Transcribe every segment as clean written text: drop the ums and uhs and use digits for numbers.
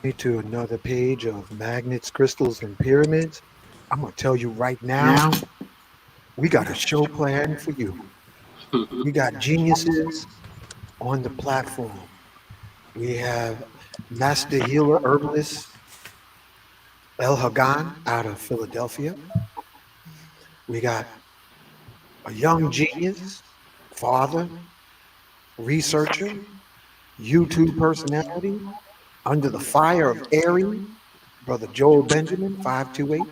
me to another page of magnets, crystals, and pyramids. I'm going to tell you right now, Now, we got a show plan for you. We got geniuses on the platform. We have Master Healer Herbalist El Hagan out of Philadelphia. We got a young genius, father, researcher, YouTube personality, under the fire of Airy, Brother Joel Benjamin528.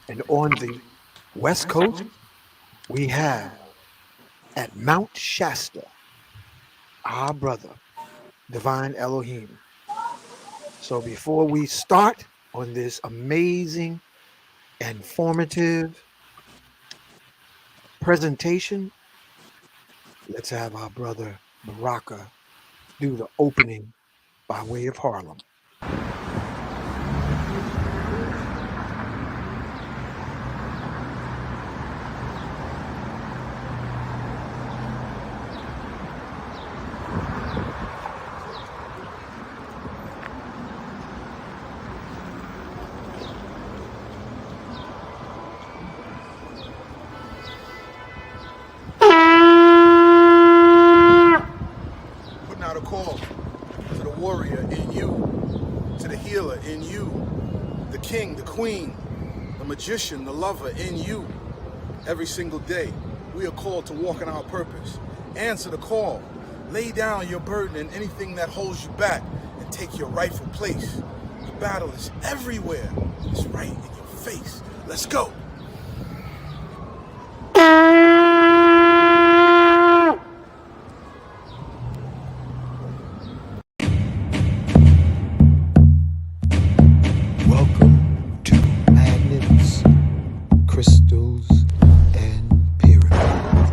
And on the West Coast, we have at Mount Shasta, our brother, Divine Elohim. So before we start on this amazing and formative presentation, let's have our brother Baraka do the opening by way of Harlem. Putting out a call to the warrior in you, to the healer in you, the king, the queen, the magician, the lover in you. Every single day, we are called to walk in our purpose. Answer the call. Lay down your burden and anything that holds you back and take your rightful place. The battle is everywhere. It's right in your face. Let's go. Welcome to Magnets, Crystals, and Pyramids.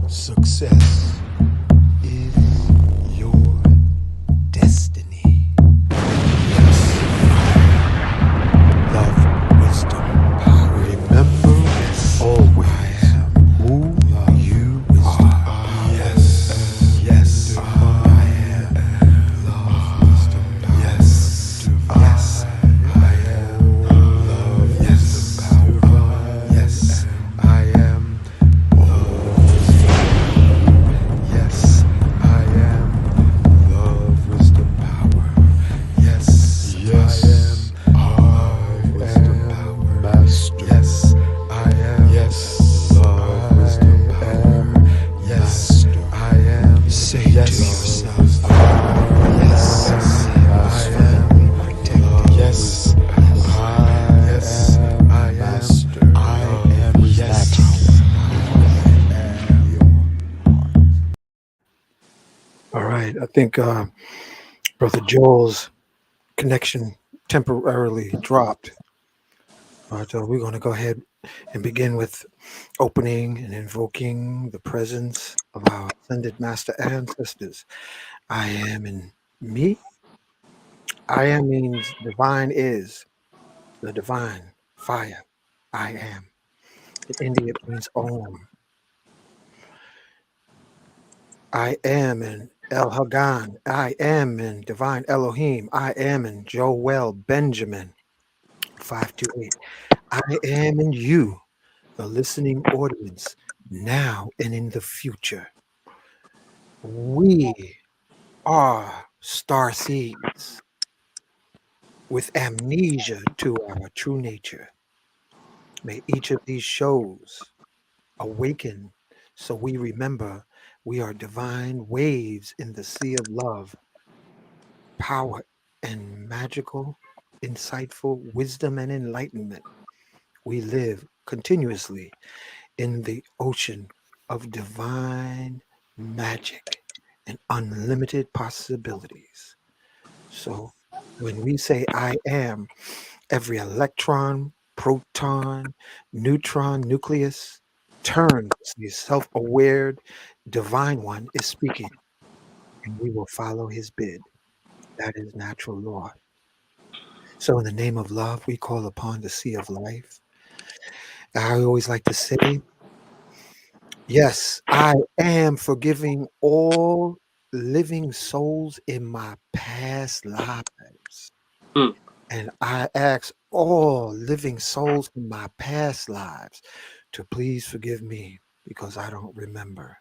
Success is your destiny. Love, wisdom, power. Remember always who you are. Yes, yes, I am. Love, wisdom, power. Yes, yes, I am. Love, yes, power. Yes, I am. Yes, I am. Love, wisdom, power. Yes, yes, I am. Wisdom, power. Master. Yes, I am. Yes, love, wisdom, power. Yes, I am. Say yes, to yourself. Yes, I am. Yes, I am. Master. I am. Yes. All right. I think Brother Joel's connection temporarily dropped. But we're going to go ahead and begin with opening and invoking the presence of our ascended master ancestors. I am in me. I am means divine is the divine fire. I am. In India, it means Om. I am in El Hagan. I am in divine Elohim. I am in Joel Benjamin 528. I am in you, the listening audience, now and in the future. We are star seeds with amnesia to our true nature. May each of these shows awaken so we remember we are divine waves in the sea of love, power, and magical, insightful wisdom and enlightenment. We live continuously in the ocean of divine magic and unlimited possibilities. So when we say I am, every electron, proton, neutron, nucleus turns the self aware divine one is speaking, and we will follow his bid. That is natural law. So, in the name of love, we call upon the sea of life. I always like to say, yes, I am forgiving all living souls in my past lives. Mm. And I ask all living souls in my past lives to please forgive me because I don't remember.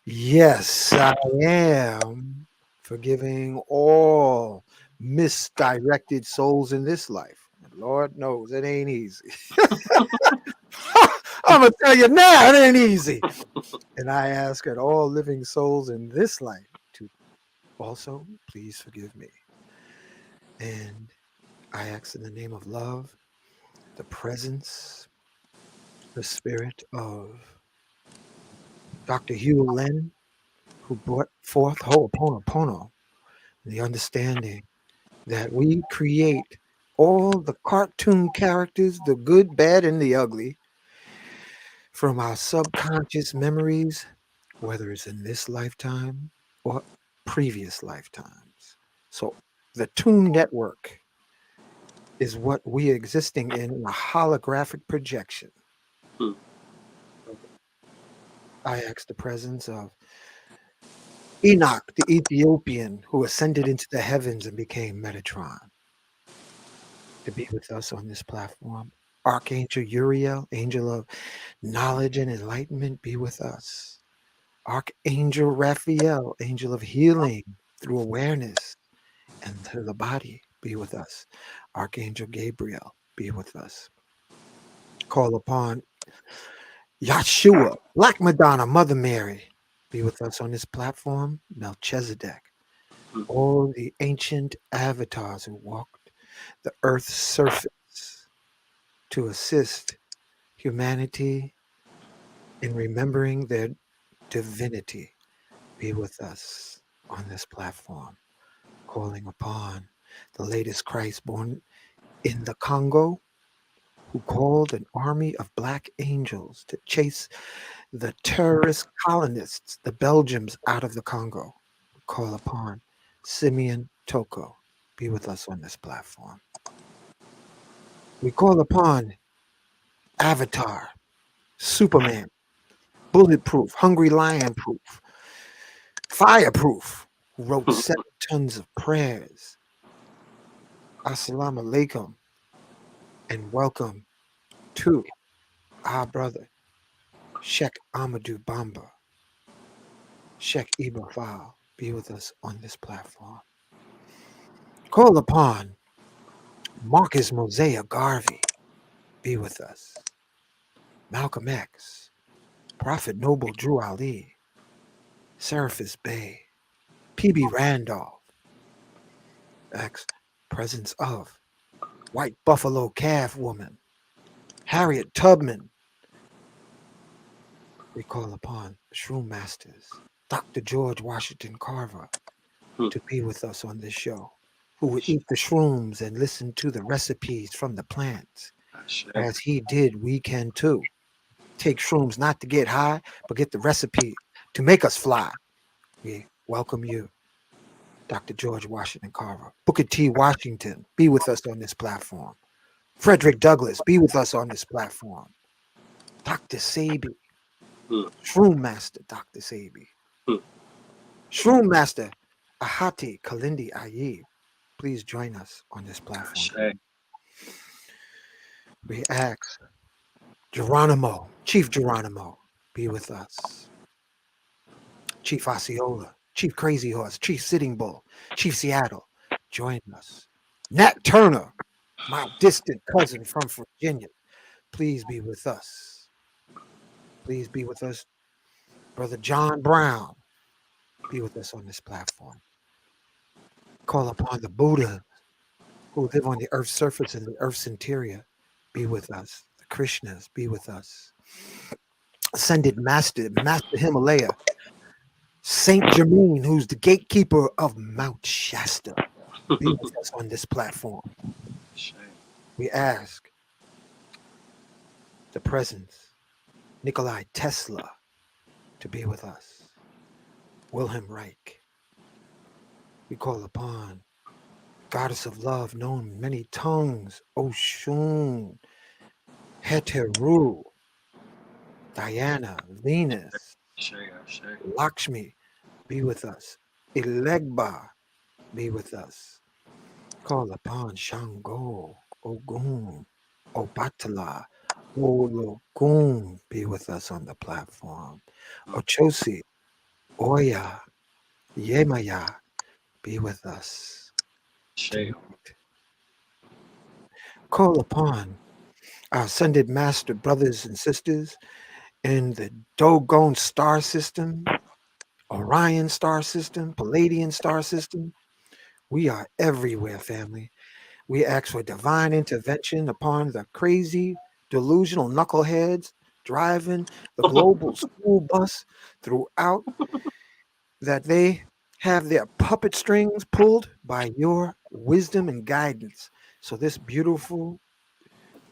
Yes, I am forgiving all misdirected souls in this life. And Lord knows it ain't easy. I'm going to tell you now, it ain't easy. And I ask at all living souls in this life to also please forgive me. And I ask in the name of love, the presence, the spirit of Dr. Hugh Len, who brought forth Ho'oponopono, the understanding that we create all the cartoon characters, the good, bad, and the ugly, from our subconscious memories, whether it's in this lifetime or previous lifetimes. So the Toon Network is what we are existing in a holographic projection. Mm. I ask the presence of Enoch, the Ethiopian, who ascended into the heavens and became Metatron, to be with us on this platform. Archangel Uriel, angel of knowledge and enlightenment, be with us. Archangel Raphael, angel of healing through awareness and to the body, be with us. Archangel Gabriel, be with us. Call upon Yahshua, Black Madonna, Mother Mary, be with us on this platform. Melchizedek, Mm. all the ancient avatars who walked the earth's surface to assist humanity in remembering their divinity, be with us on this platform. Calling upon the latest Christ born in the Congo, who called an army of black angels to chase the terrorist colonists, the Belgians, out of the Congo. We call upon Simeon Toko, be with us on this platform. We call upon Avatar, Superman, Bulletproof, Hungry Lion Proof, Fireproof, who wrote 7 tons of prayers. Assalamu alaikum, and welcome to our brother, Sheikh Amadou Bamba. Sheikh Ibrahim, be with us on this platform. Call upon Marcus Mosiah Garvey, be with us. Malcolm X, Prophet Noble Drew Ali, Seraphis Bey, P.B. Randolph, X, presence of White Buffalo Calf Woman, Harriet Tubman. We call upon Shroom Masters, Dr. George Washington Carver, Mm. to be with us on this show, who would eat the shrooms and listen to the recipes from the plants. Ashe. As he did, we can too. Take shrooms not to get high, but get the recipe to make us fly. We welcome you, Dr. George Washington Carver. Booker T. Washington, be with us on this platform. Frederick Douglass, be with us on this platform. Dr. Sabi, Mm. Shroom Master Dr. Sabi. Mm. Shroom Master Ahati Kalindi Ayib, please join us on this platform. Ashe. We ask Geronimo, Chief Geronimo, be with us. Chief Osceola, Chief Crazy Horse, Chief Sitting Bull, Chief Seattle, join us. Nat Turner, my distant cousin from Virginia, please be with us. Please be with us. Brother John Brown, be with us on this platform. Call upon the Buddha who live on the earth's surface and the earth's interior, be with us. The Krishnas, be with us. Ascended Master, Master Himalaya, Saint Germain, who's the gatekeeper of Mount Shasta, be with us on this platform. Ashe. We ask the presence, Nikolai Tesla, to be with us. Wilhelm Reich. We call upon Goddess of Love, known in many tongues, Oshun, Heteru, Diana, Venus, Ashe. Ashe. Lakshmi, be with us. Elegba be with us. Call upon Shango, Ogun, Obatala, Ologun be with us on the platform. Ochosi, Oya, Yemaya be with us. Shay. Call upon our ascended master brothers and sisters in the Dogon star system, Orion star system, Palladian star system. We are everywhere, family. We ask for divine intervention upon the crazy, delusional knuckleheads driving the global school bus throughout, that they have their puppet strings pulled by your wisdom and guidance. So this beautiful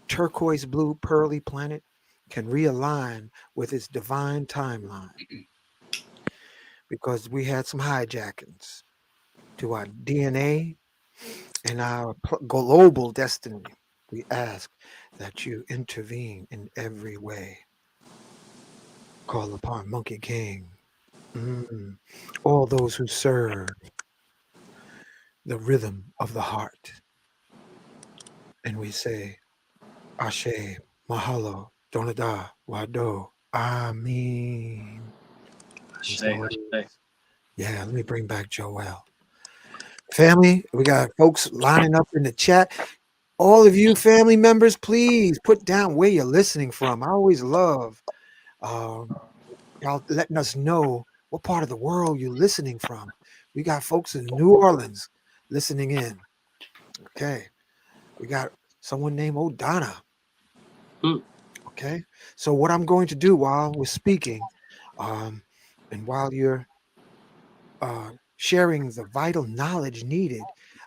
turquoise blue pearly planet can realign with its divine timeline, because we had some hijackings to our DNA and our global destiny. We ask that you intervene in every way. Call upon Monkey King, all those who serve the rhythm of the heart. And we say, Ashe, Mahalo, Donada, Wado, Amen. And Shay. so it Shay. is. Yeah, let me bring back Joel. Family, we got folks lining up in the chat. All of you family members, please put down where you're listening from. I always love um, y'all letting us know what part of the world you're listening from. We got folks in New Orleans listening in. Okay. We got someone named O'Donna. Mm. Okay. So, what I'm going to do while we're speaking, um, and while you're sharing the vital knowledge needed,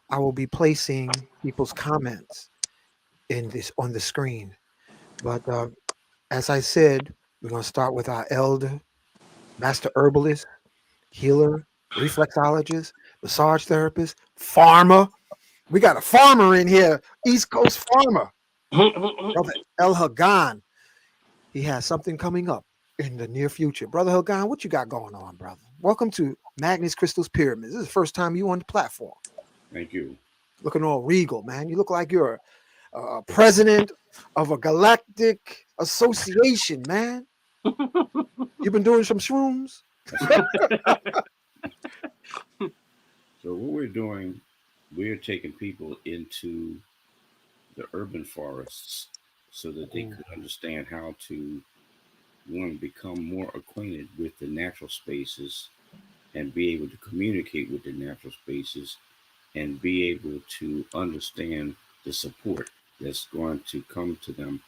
I will be placing people's comments in this on the screen. But as I said, we're going to start with our elder, master herbalist, healer, reflexologist, massage therapist, farmer. We got a farmer in here, East Coast farmer, Brother El Hagan. He has something coming up in the near future. Brother Hagan, what you got going on, brother? Welcome to Magnus Crystals Pyramids. This is the first time you on the platform. Thank you. Looking all regal, man. You look like you're president of a galactic association, man. You've been doing some shrooms? So what we're doing, we're taking people into the urban forests so that they could understand how to, one, become more acquainted with the natural spaces and be able to communicate with the natural spaces and be able to understand the support that's going to come to them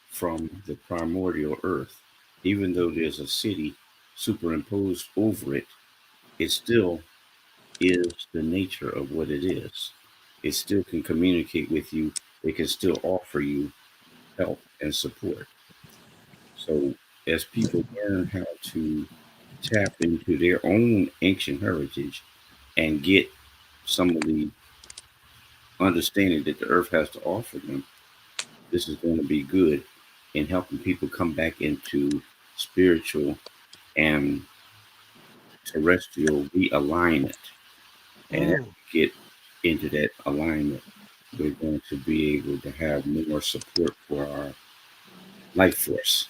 from the primordial earth. Even though there's a city superimposed over it, it still is the nature of what it is. It still can communicate with you, it can still offer you help and support. So, as people learn how to tap into their own ancient heritage and get some of the understanding that the earth has to offer them, this is going to be good in helping people come back into spiritual and terrestrial realignment. And as Mm, we get into that alignment, we're going to be able to have more support for our life force.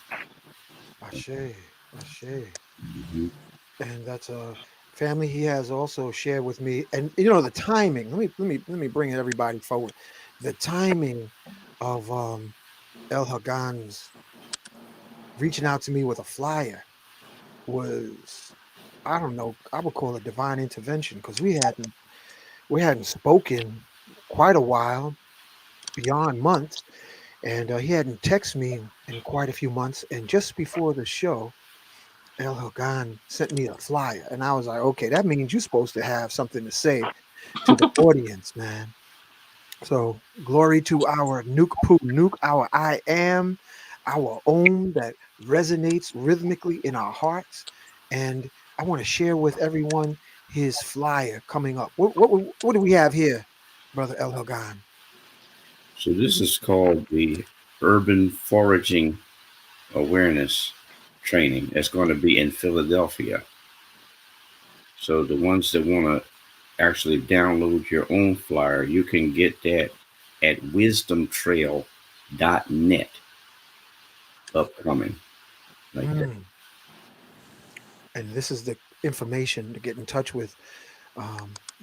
Ashe, Ashe. Mhm. And that's a family he has also shared with me. And you know the timing. Let me bring everybody forward. The timing of El Hagan's reaching out to me with a flyer was, I don't know, I would call it divine intervention, because we hadn't spoken quite a while, beyond months, and he hadn't texted me in quite a few months. And just before the show, El Hagan sent me a flyer, and I was like, okay, that means you're supposed to have something to say to the audience, man. So glory to our Nuke Poo Nuke, our I am, our own that resonates rhythmically in our hearts. And I want to share with everyone his flyer coming up. What do we have here, Brother El Hagan? So, this is called the Urban Foraging Awareness Training. It's going to be in Philadelphia. So the ones that want to actually download your own flyer, you can get that at wisdomtrail.net. Upcoming, like that. And this is the information to get in touch with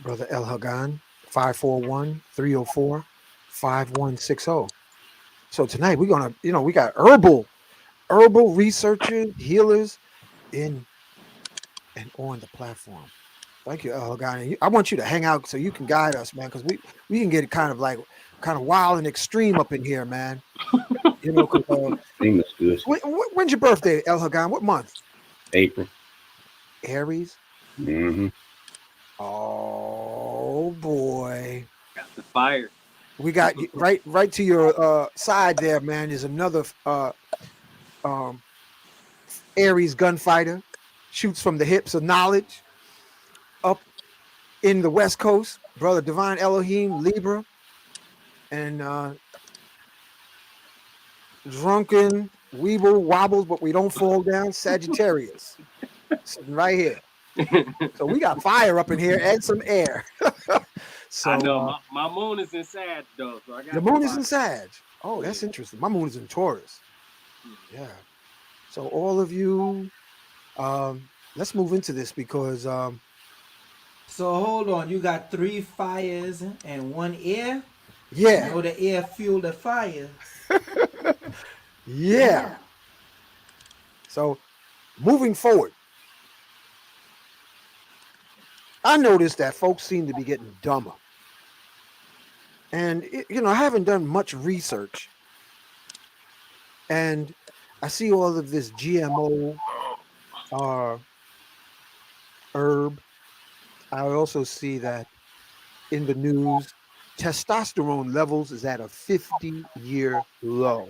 Brother El Hagan, 541-304-5160. So tonight we're gonna, we got herbal researchers, healers in and on the platform. Thank you, El Hagan. And I want you to hang out so you can guide us, man, because we can get kind of wild and extreme up in here, man. Because Thing is good. when's your birthday, El Hagan? What month? April. Aries. Mm-hmm. Oh boy. Got the fire. We got right to your side there, man. Is another Aries gunfighter, shoots from the hips of knowledge. Up in the West Coast, brother Divine Elohim, Libra, and drunken weeble wobbles, but we don't fall down. Sagittarius, sitting right here. So we got fire up in here and some air. So I know my moon is in Sag though, so I got the moon is in Sag. Oh, that's interesting. My moon is in Taurus. Yeah. So all of you, let's move into this because So hold on, you got 3 fires and 1 air. yeah. Know the air fuel the fire. Yeah. So moving forward, I noticed that folks seem to be getting dumber. And, I haven't done much research. And I see all of this GMO herb. I also see that in the news, testosterone levels is at a 50-year low.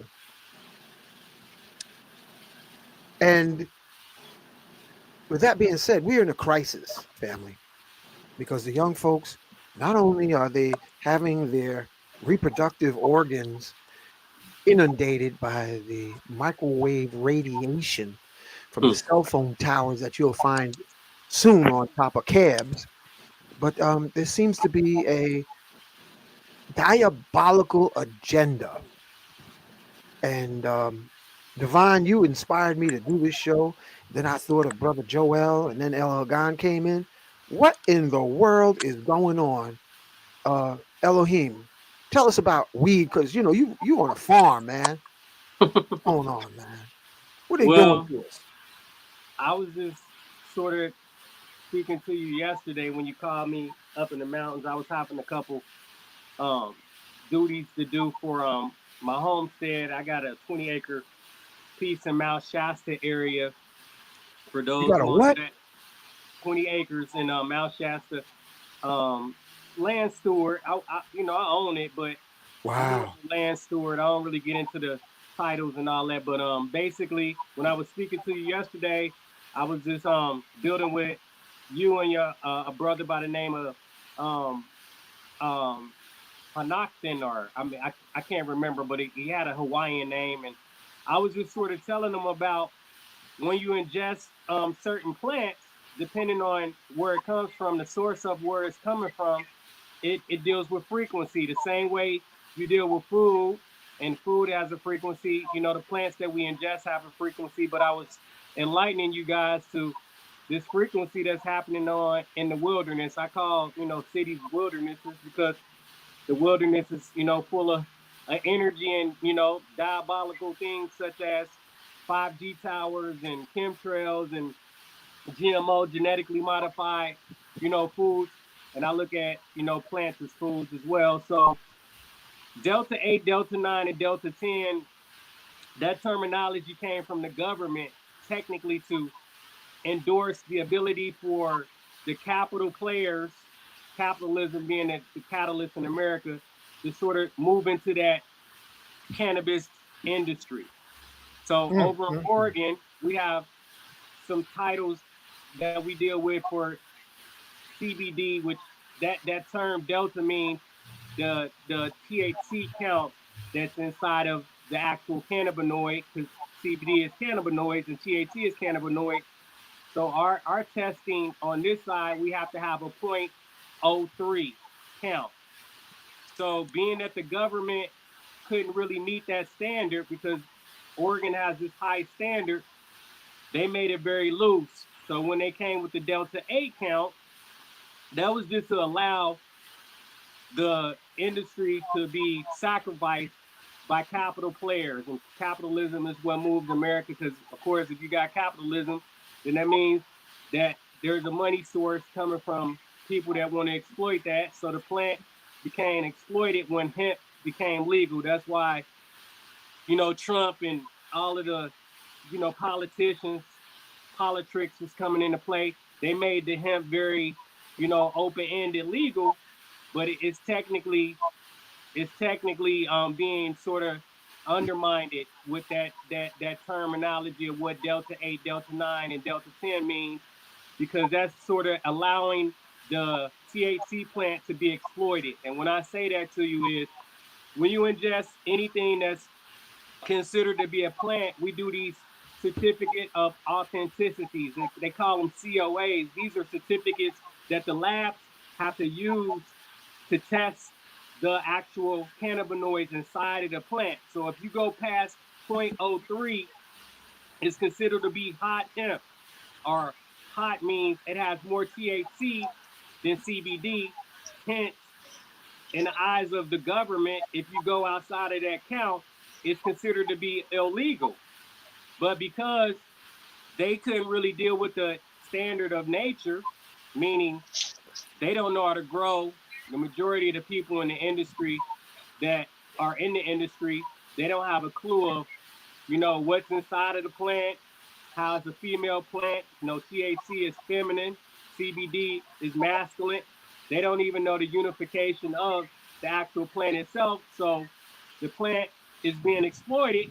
And with that being said, we're in a crisis, family, because the young folks, not only are they having their reproductive organs inundated by the microwave radiation from the cell phone towers that you'll find soon on top of cabs, but there seems to be a diabolical agenda. And Divine, you inspired me to do this show. Then I thought of Brother Joel, and then El Hagan came in. What in the world is going on? Elohim, tell us about weed, because you on a farm, man. What's going on, man? What are they doing to us? I was just sort of speaking to you yesterday when you called me up in the mountains. I was having a couple duties to do for my homestead. I got a 20-acre piece in Mount Shasta area. For those You got a what? 20 acres in Mount Shasta. Land steward. I own it, but wow, I'm a land steward. I don't really get into the titles and all that. But basically, when I was speaking to you yesterday, I was just building with you and your a brother by the name of Hanakton, or I can't remember, but he had a Hawaiian name, and I was just sort of telling him about when you ingest certain plants, depending on where it comes from, the source of where it's coming from, it deals with frequency. The same way you deal with food, and food has a frequency. The plants that we ingest have a frequency, but I was enlightening you guys to this frequency that's happening in the wilderness. I call, cities wildernesses because the wilderness is, full of energy and, diabolical things such as 5G towers and chemtrails and GMO, genetically modified, foods. And I look at, plants as foods as well. So Delta 8, Delta 9, and Delta 10, that terminology came from the government technically to endorse the ability for the capital players, capitalism being the catalyst in America, to sort of move into that cannabis industry. So over in Oregon, we have some titles that we deal with for CBD, which that term Delta means the THC count that's inside of the actual cannabinoid, because CBD is cannabinoids and THC is cannabinoid. So our testing on this side, we have to have a .03 count. So being that the government couldn't really meet that standard because Oregon has this high standard, they made it very loose. So when they came with the Delta 8 count, that was just to allow the industry to be sacrificed by capital players. And capitalism is what moved America because, of course, if you got capitalism, then that means that there's a money source coming from people that want to exploit that. So the plant became exploited when hemp became legal. That's why, Trump and all of the, politicians, politics was coming into play. They made the hemp very, open-ended legal, but it's technically being sort of undermined with that terminology of what Delta 8, Delta 9, and Delta 10 means, because that's sort of allowing the THC plant to be exploited. And when I say that to you is when you ingest anything that's considered to be a plant, we do these certificate of authenticities. They call them COAs. These are certificates that the labs have to use to test the actual cannabinoids inside of the plant. So if you go past .03, it's considered to be hot hemp, or hot means it has more THC than CBD. Hence, in the eyes of the government, if you go outside of that count, it's considered to be illegal. But because they couldn't really deal with the standard of nature, meaning they don't know how to grow, the majority of the people in the industry that are in the industry, they don't have a clue of, what's inside of the plant, how it's a female plant. THC is feminine, CBD is masculine. They don't even know the unification of the actual plant itself. So the plant is being exploited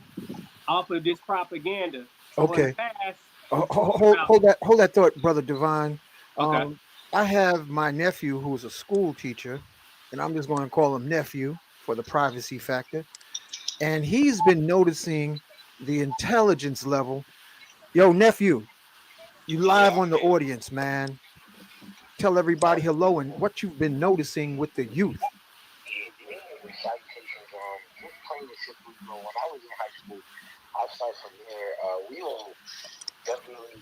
off of this propaganda. So in the Okay. past, Hold that thought, brother Divine. okay. I have my nephew who's a school teacher, and I'm just going to call him nephew for the privacy factor. And he's been noticing the intelligence level. Yo, nephew, you live on the audience, man. Tell everybody hello and what you've been noticing with the youth. Salutations. Just plain and simply, when I was in high school, I'll start from there. We all definitely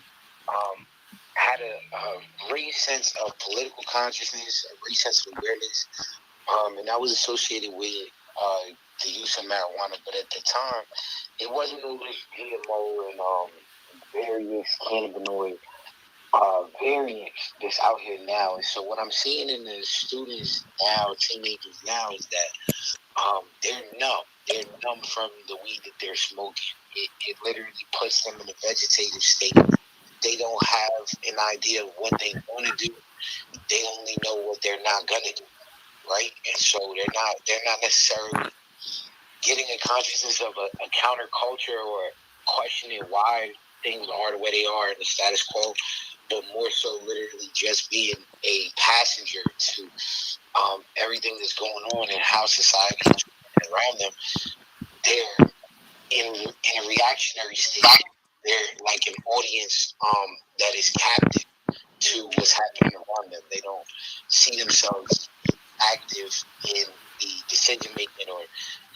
had a great sense of political consciousness, a great sense of awareness, and that was associated with the use of marijuana. But at the time, it wasn't all this GMO and various cannabinoid variants that's out here now. And so what I'm seeing in the students now, teenagers now, is that they're numb. They're numb from the weed that they're smoking. It literally puts them in a vegetative state. They don't have an idea of what they want to do. They only know what they're not gonna do, right? And so they're not necessarily getting a consciousness of a counterculture or questioning why things are the way they are in the status quo, but more so literally just being a passenger to everything that's going on and how society is around them. They're in a reactionary state. They're like an audience that is captive to what's happening around them. They don't see themselves active in the decision making or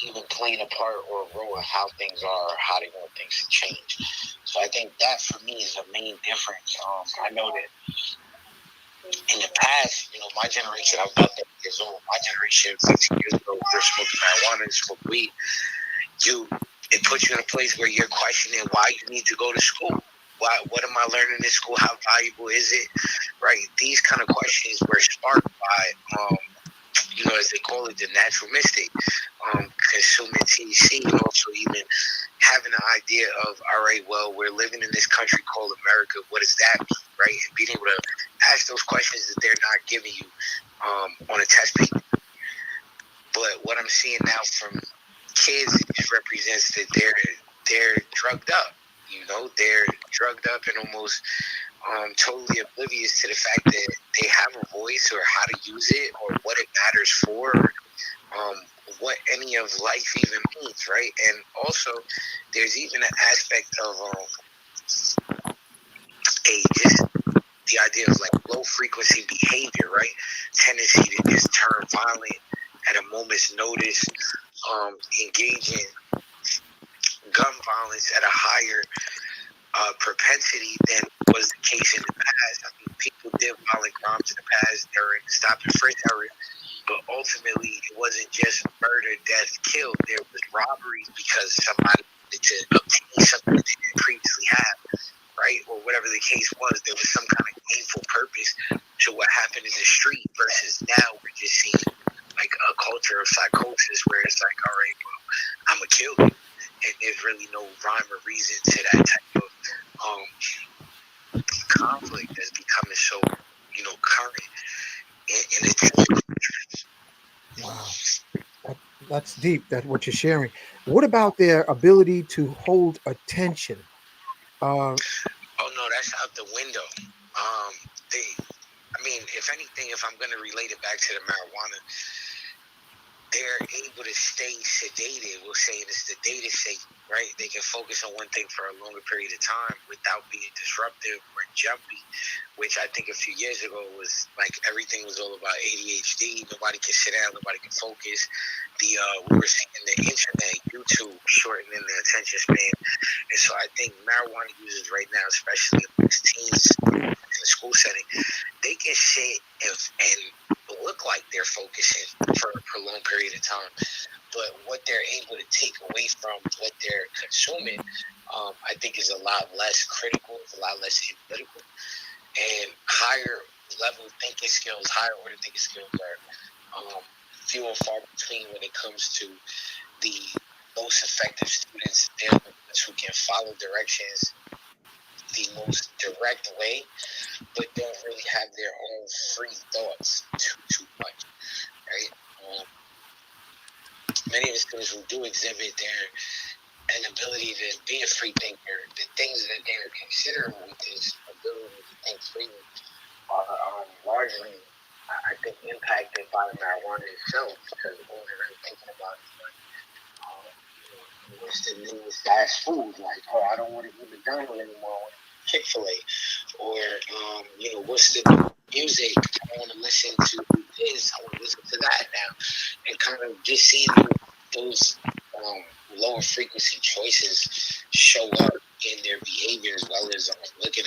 even playing a part or a role in how things are or how they want things to change. So I think that for me is a main difference. I know that in the past, my generation, I'm about 30 years old. My generation, 15 years ago, they're smoking marijuana and smoke weed. It puts you in a place where you're questioning why you need to go to school. What am I learning in school? How valuable is it? Right? These kind of questions were sparked by, as they call it, the natural mystic, consuming THC, and also even having an idea of, all right, well, we're living in this country called America. What does that mean, right? And being able to ask those questions that they're not giving you on a test paper. But what I'm seeing now from kids, it represents that they're drugged up. They're drugged up and almost totally oblivious to the fact that they have a voice or how to use it or what it matters for, or what any of life even means, right? And also, there's even an aspect of just the idea of like low frequency behavior, right? Tendency to just turn violent at a moment's notice, engage in gun violence at a higher propensity than was the case in the past. I mean, people did violent crimes in the past during the stop and frisk era, but ultimately it wasn't just murder, death, kill. There was robberies because somebody wanted to obtain something that they didn't previously have, right? Or whatever the case was, there was some kind of gainful purpose to what happened in the street versus now we're just seeing like a culture of psychosis where it's like, all right, well, I'm going to kill you. And there's really no rhyme or reason to that type of conflict that's becoming so, current in the Wow. That's deep, that what you're sharing. What about their ability to hold attention? Oh no, that's out the window. If anything, if I'm going to relate it back to the marijuana, they're able to stay sedated. We'll say it's the data state, right? They can focus on one thing for a longer period of time without being disruptive or jumpy, which I think a few years ago was like everything was all about ADHD. Nobody can sit down, nobody can focus. We were seeing the internet, YouTube shortening the attention span. And so I think marijuana users right now, especially amongst teens in the school setting, they can sit and look like they're focusing for a prolonged period of time, but what they're able to take away from what they're consuming, I think is a lot less critical, it's a lot less analytical, and higher level thinking skills, higher order thinking skills are few and far between when it comes to the most effective students. They're the ones who can follow directions the most direct way, but don't really have their own free thoughts too much, right? Many of the students who do exhibit their ability to be a free thinker, the things that they're considering with this ability to think freely are largely, I think, impacted by the marijuana itself, because all they're really thinking about is like, what's the newest fast food? Like, oh, I don't want to eat McDonald's anymore. I want to eat Chick-fil-A. Or, what's the new music? I want to listen to this. I want to listen to that now. And kind of just seeing those lower frequency choices show up in their behavior, as well as looking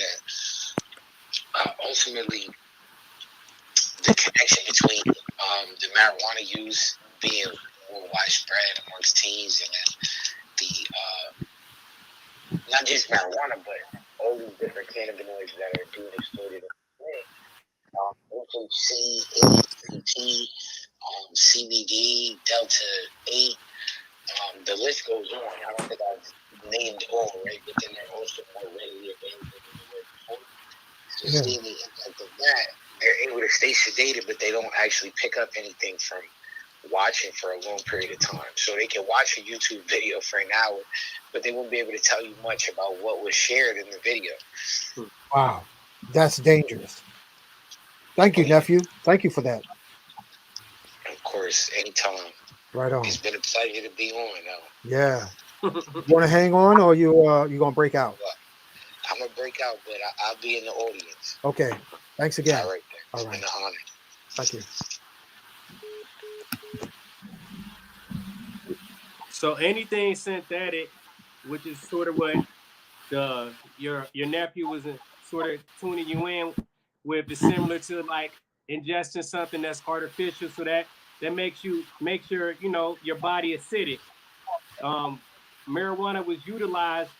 at ultimately the connection between the marijuana use being more widespread amongst teens, and then not just marijuana, but all these different cannabinoids that are being exploited. OHC, ACT, CBD, Delta 8, the list goes on. I don't think I've named all, right? But then they're also more readily available than they were before. So seeing the impact of that, they're able to stay sedated, but they don't actually pick up anything from watching for a long period of time. So they can watch a YouTube video for an hour, but they won't be able to tell you much about what was shared in the video. Wow, that's dangerous. Thank you, nephew. Thank you for that. Of course, anytime. Right on. It's been a pleasure to be on, though. Yeah. You want to hang on, or you gonna break out? I'm gonna break out, but I'll be in the audience. Okay. Thanks again. All right. All right. It's been an honor. Thank you. So anything synthetic, which is sort of what your nephew was sort of tuning you in with, is similar to like ingesting something that's artificial, so that makes your your body acidic. Marijuana was utilized,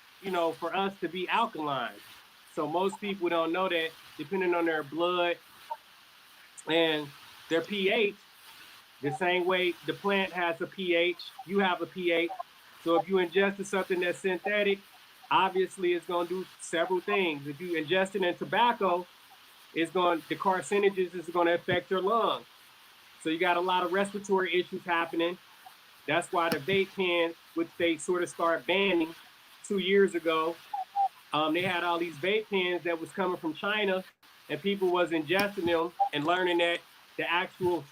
for us to be alkaline. So most people don't know that, depending on their blood and their pH, the same way the plant has a pH, you have a pH. So if you ingested something that's synthetic, obviously it's going to do several things. If you ingest it in tobacco, the carcinogens is going to affect your lungs. So you got a lot of respiratory issues happening. That's why the vape pens, which they sort of start banning 2 years ago, they had all these vape pens that was coming from China, and people was ingesting them and learning that the actual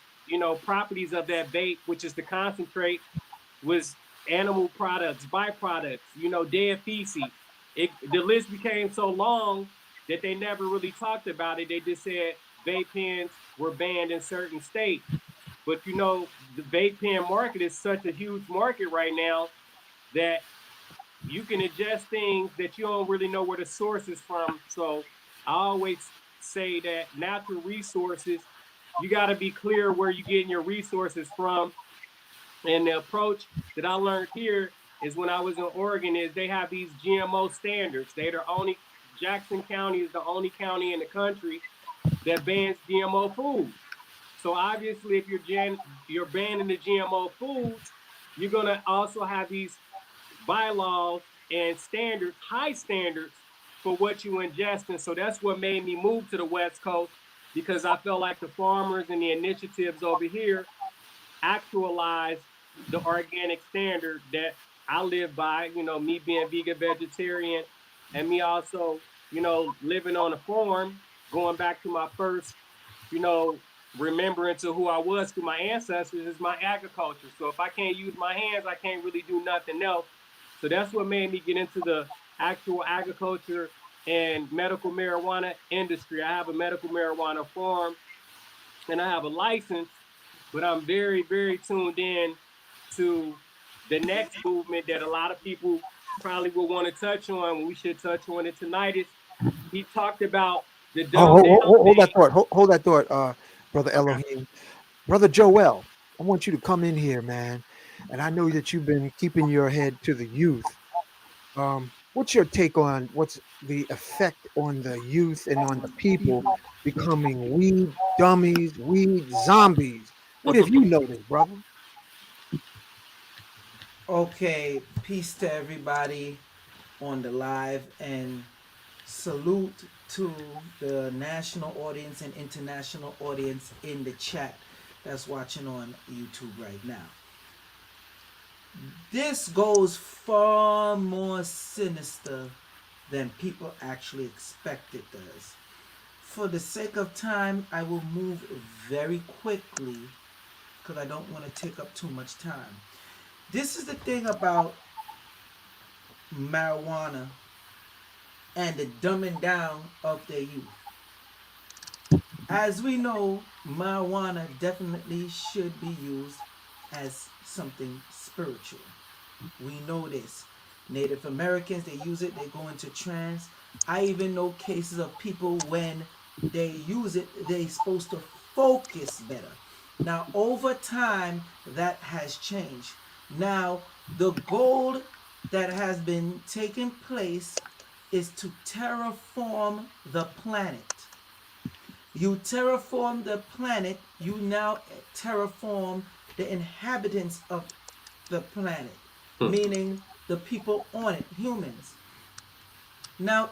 properties of that vape, which is the concentrate, was animal products, byproducts, dead feces. The list became so long that they never really talked about it. They just said vape pens were banned in certain states. But you know, the vape pen market is such a huge market right now that you can ingest things that you don't really know where the source is from. So I always say that natural resources, you got to be clear where you're getting your resources from. And the approach that I learned here is when I was in Oregon is they have these GMO standards. They're the only Jackson County is the only county in the country that bans GMO foods. So obviously, if you're banning the GMO foods, you're gonna also have these bylaws and standards, high standards for what you ingest. And so that's what made me move to the West Coast because I felt like the farmers and the initiatives over here actualize the organic standard that I live by, you know, me being vegan, vegetarian, and me also, you know, living on a farm, going back to my first, you know, remembrance of who I was through my ancestors is my agriculture. So if I can't use my hands, I can't really do nothing else. So that's what made me get into the actual agriculture and medical marijuana industry. I have a medical marijuana farm and I have a license, but I'm very, very tuned in to the next movement that a lot of people probably will want to touch on. We should touch on it tonight. Is he talked about the Oh, dumb down hold that thing? thought. Hold that thought, brother Okay. Elohim. Brother Joel, I want you to come in here, man. And I know that you've been keeping your head to the youth. What's your take on what's the effect on the youth and on the people becoming weed dummies, weed zombies? What have you noticed, brother? Okay, peace to everybody on the live and salute to the national audience and international audience in the chat that's watching on YouTube right now. This goes far more sinister than people actually expect it does. For the sake of time, I will move very quickly because I don't want to take up too much time. This is the thing about marijuana and the dumbing down of their youth. As we know, marijuana definitely should be used as something spiritual. We know this. Native Americans, they use it, they go into trance. I even know cases of people when they use it, they're supposed to focus better. Now, over time, that has changed. Now, the goal that has been taking place is to terraform the planet. You terraform the planet, you now terraform the inhabitants of the planet, meaning the people on it, humans. Now,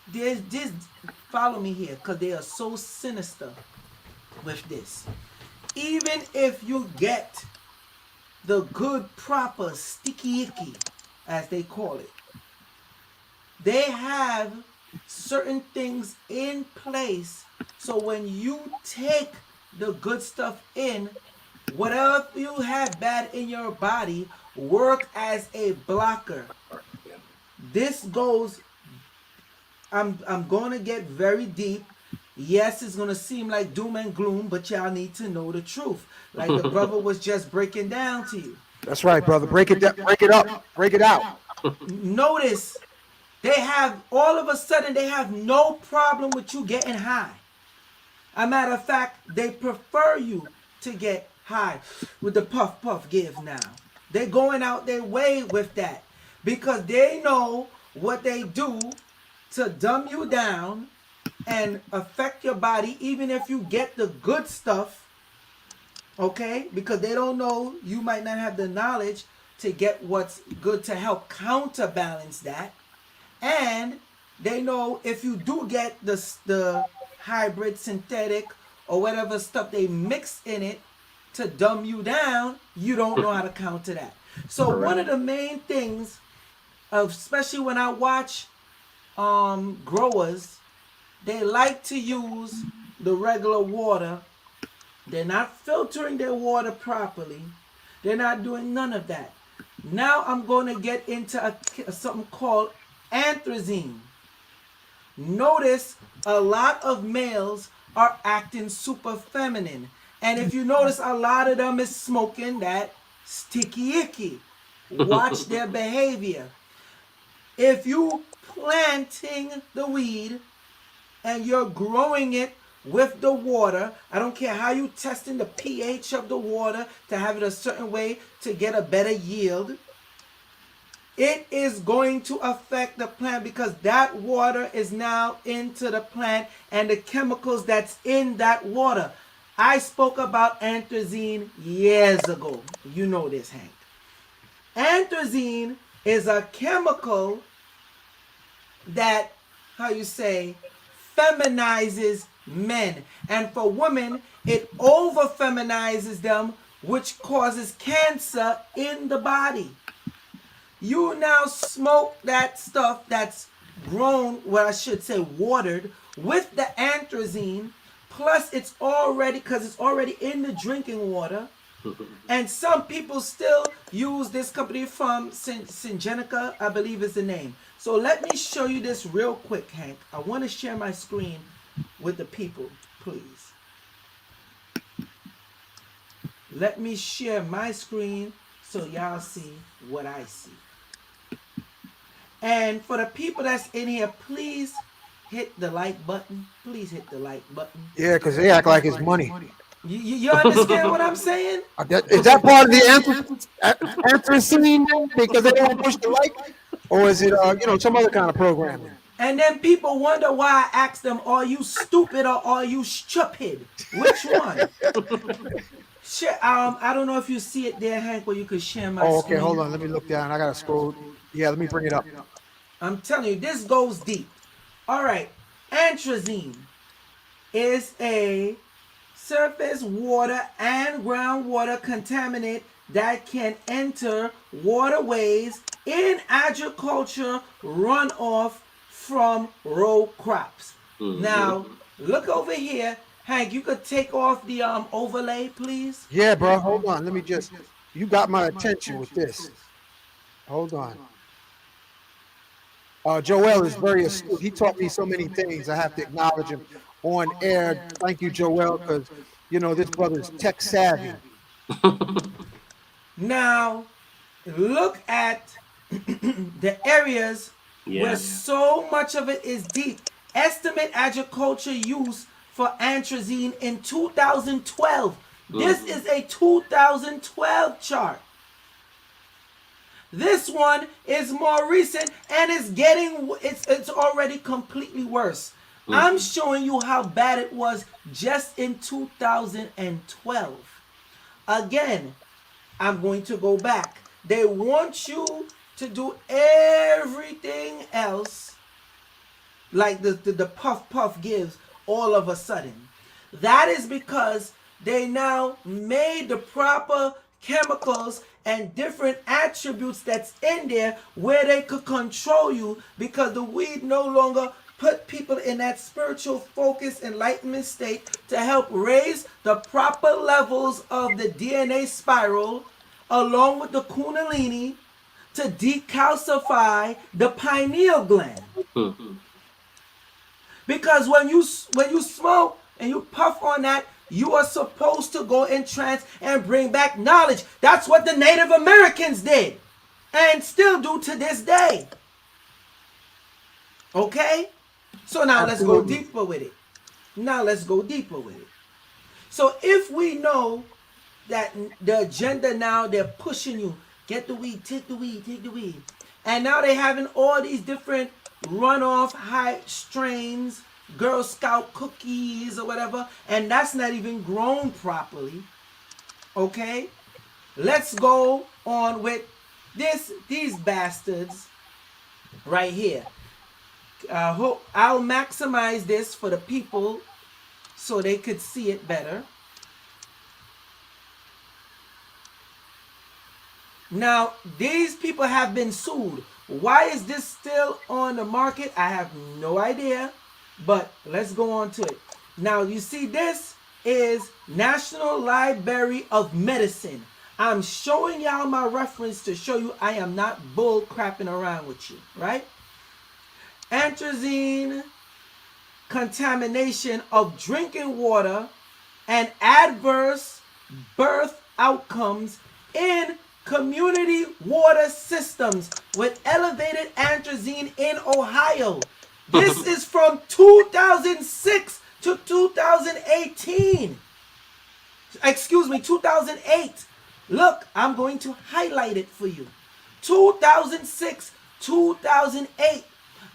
there's this, follow me here, because they are so sinister with this. Even if you get the good, proper, sticky icky, as they call it, they have certain things in place so when you take the good stuff in, whatever you have bad in your body work as a blocker. This goes, I'm going to get very deep. Yes, it's going to seem like doom and gloom, but y'all need to know the truth. Like the brother was just breaking down to you. That's right, brother. Break it down, break it up, break it out. Notice they have, all of a sudden, they have no problem with you getting high. A matter of fact, they prefer you to get high with the puff puff give now. They're going out their way with that because they know what they do to dumb you down and affect your body even if you get the good stuff, okay? Because they don't know, you might not have the knowledge to get what's good to help counterbalance that. And they know if you do get the hybrid, synthetic, or whatever stuff they mix in it to dumb you down, you don't know how to counter that. So one of the main things, especially when I watch growers, they like to use the regular water. They're not filtering their water properly. They're not doing none of that. Now I'm going to get into something called anthracene. notice a lot of males are acting super feminine. And if you notice, a lot of them is smoking that sticky icky. Watch their behavior. If you planting the weed and you're growing it with the water, I don't care how you testing the pH of the water to have it a certain way to get a better yield, it is going to affect the plant because that water is now into the plant and the chemicals that's in that water. I spoke about anthracene years ago. You know this, Hank. Anthracene is a chemical that, how you say, feminizes men. And for women, it over feminizes them, which causes cancer in the body. You now smoke that stuff that's grown, well, I should say watered, with the anthracene, plus it's already, because it's already in the drinking water. And some people still use this company from Syngenta, I believe is the name. So let me show you this real quick, Hank. I want to share my screen with the people, please. Let me share my screen so y'all see what I see. And for the people that's in here, please hit the like button. Please hit the like button. Yeah, because they act like it's money. You understand what I'm saying? Is that part of the anthracene because they don't push the like? Or is it, some other kind of programming? And then people wonder why I ask them, are you stupid or are you stupid? Which one? Share, I don't know if you see it there, Hank, where you could share my screen. Okay, hold on. Let me look down. I got to scroll. Yeah, let me bring it up. I'm telling you, this goes deep. All right. Anthracene is a surface water and groundwater contaminant that can enter waterways in agriculture runoff from row crops. Mm-hmm. Now, look over here. Hank, you could take off the overlay, please? Yeah, bro. Hold on. Let me just... You got my attention with this. Hold on. Joel is very astute. He taught me so many things. I have to acknowledge him on air. Thank you, Joel, because, this brother's tech savvy. Now, look at the areas where so much of it is deep. Estimate agriculture use for anthracene in 2012. This is a 2012 chart. This one is more recent and it's already completely worse. I'm showing you how bad it was just in 2012. Again, I'm going to go back. They want you to do everything else like the puff gives all of a sudden. That is because they now made the proper chemicals and different attributes that's in there where they could control you, because the weed no longer put people in that spiritual focus enlightenment state to help raise the proper levels of the DNA spiral along with the kundalini to decalcify the pineal gland. Because when you smoke and you puff on that, you are supposed to go in trance and bring back knowledge. That's what the Native Americans did and still do to this day. Okay? So now let's go deeper with it. So if we know that the agenda now, they're pushing you, get the weed, take the weed. And now they're having all these different runoff high strains, Girl Scout cookies or whatever, and that's not even grown properly. Okay? Let's go on with these bastards right here. I'll maximize this for the people so they could see it better. Now, these people have been sued. Why is this still on the market? I have no idea, but let's go on to it. Now, you see, this is National Library of Medicine. I'm showing y'all my reference to show you I am not bull crapping around with you, right? Anthracene contamination of drinking water, and adverse birth outcomes in community water systems with elevated atrazine in Ohio. This is from 2006 to 2018. Excuse me, 2008. Look, I'm going to highlight it for you. 2006, 2008.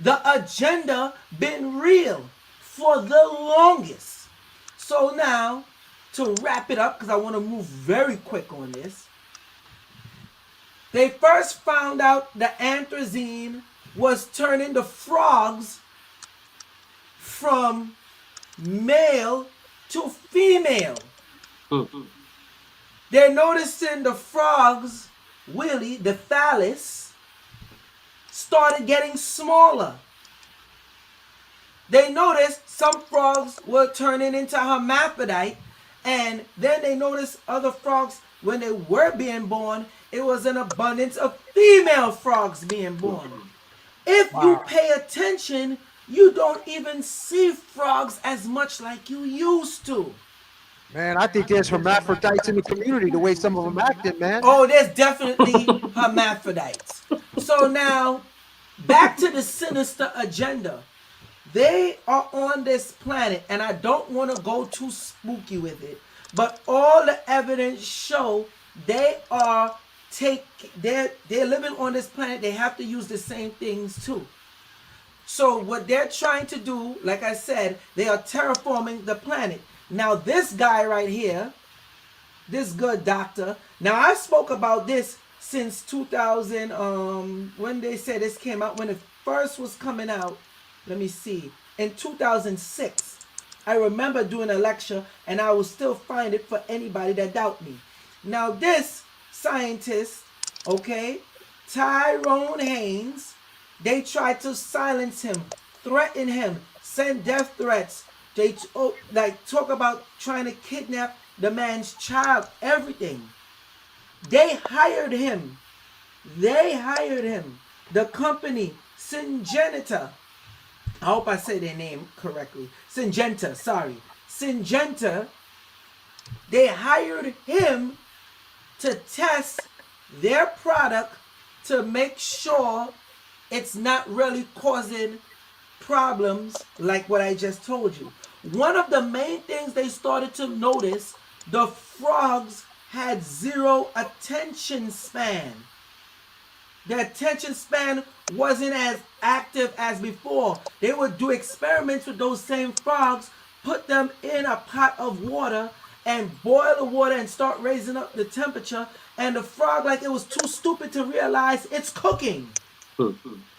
The agenda been real for the longest. So now, to wrap it up, because I want to move very quick on this, they first found out the atrazine was turning the frogs from male to female. They're noticing the frogs, Willie, the phallus, started getting smaller. They noticed some frogs were turning into hermaphrodite, and then they noticed other frogs, when they were being born, it was an abundance of female frogs being born. If you pay attention, you don't even see frogs as much like you used to. Man, I think there's hermaphrodites in the community the way some of them acting, man. Oh, there's definitely hermaphrodites. So now, back to the sinister agenda. They are on this planet, and I don't want to go too spooky with it, but all the evidence show they are they're living on this planet. They have to use the same things too. So what they're trying to do, like I said, they are terraforming the planet. Now this guy right here, this good doctor. Now I spoke about this since 2000. When they said this came out, when it first was coming out. Let me see. In 2006, I remember doing a lecture, and I will still find it for anybody that doubt me. Now this scientist, okay, Tyrone Haynes, they tried to silence him, threaten him, send death threats. They talk about trying to kidnap the man's child, everything. They hired him. The company, Syngenta. I hope I say their name correctly. Syngenta. They hired him to test their product to make sure it's not really causing problems like what I just told you. One of the main things they started to notice, the frogs had zero attention span. The attention span wasn't as active as before. They would do experiments with those same frogs, put them in a pot of water and boil the water and start raising up the temperature, and the frog, like it was too stupid to realize it's cooking.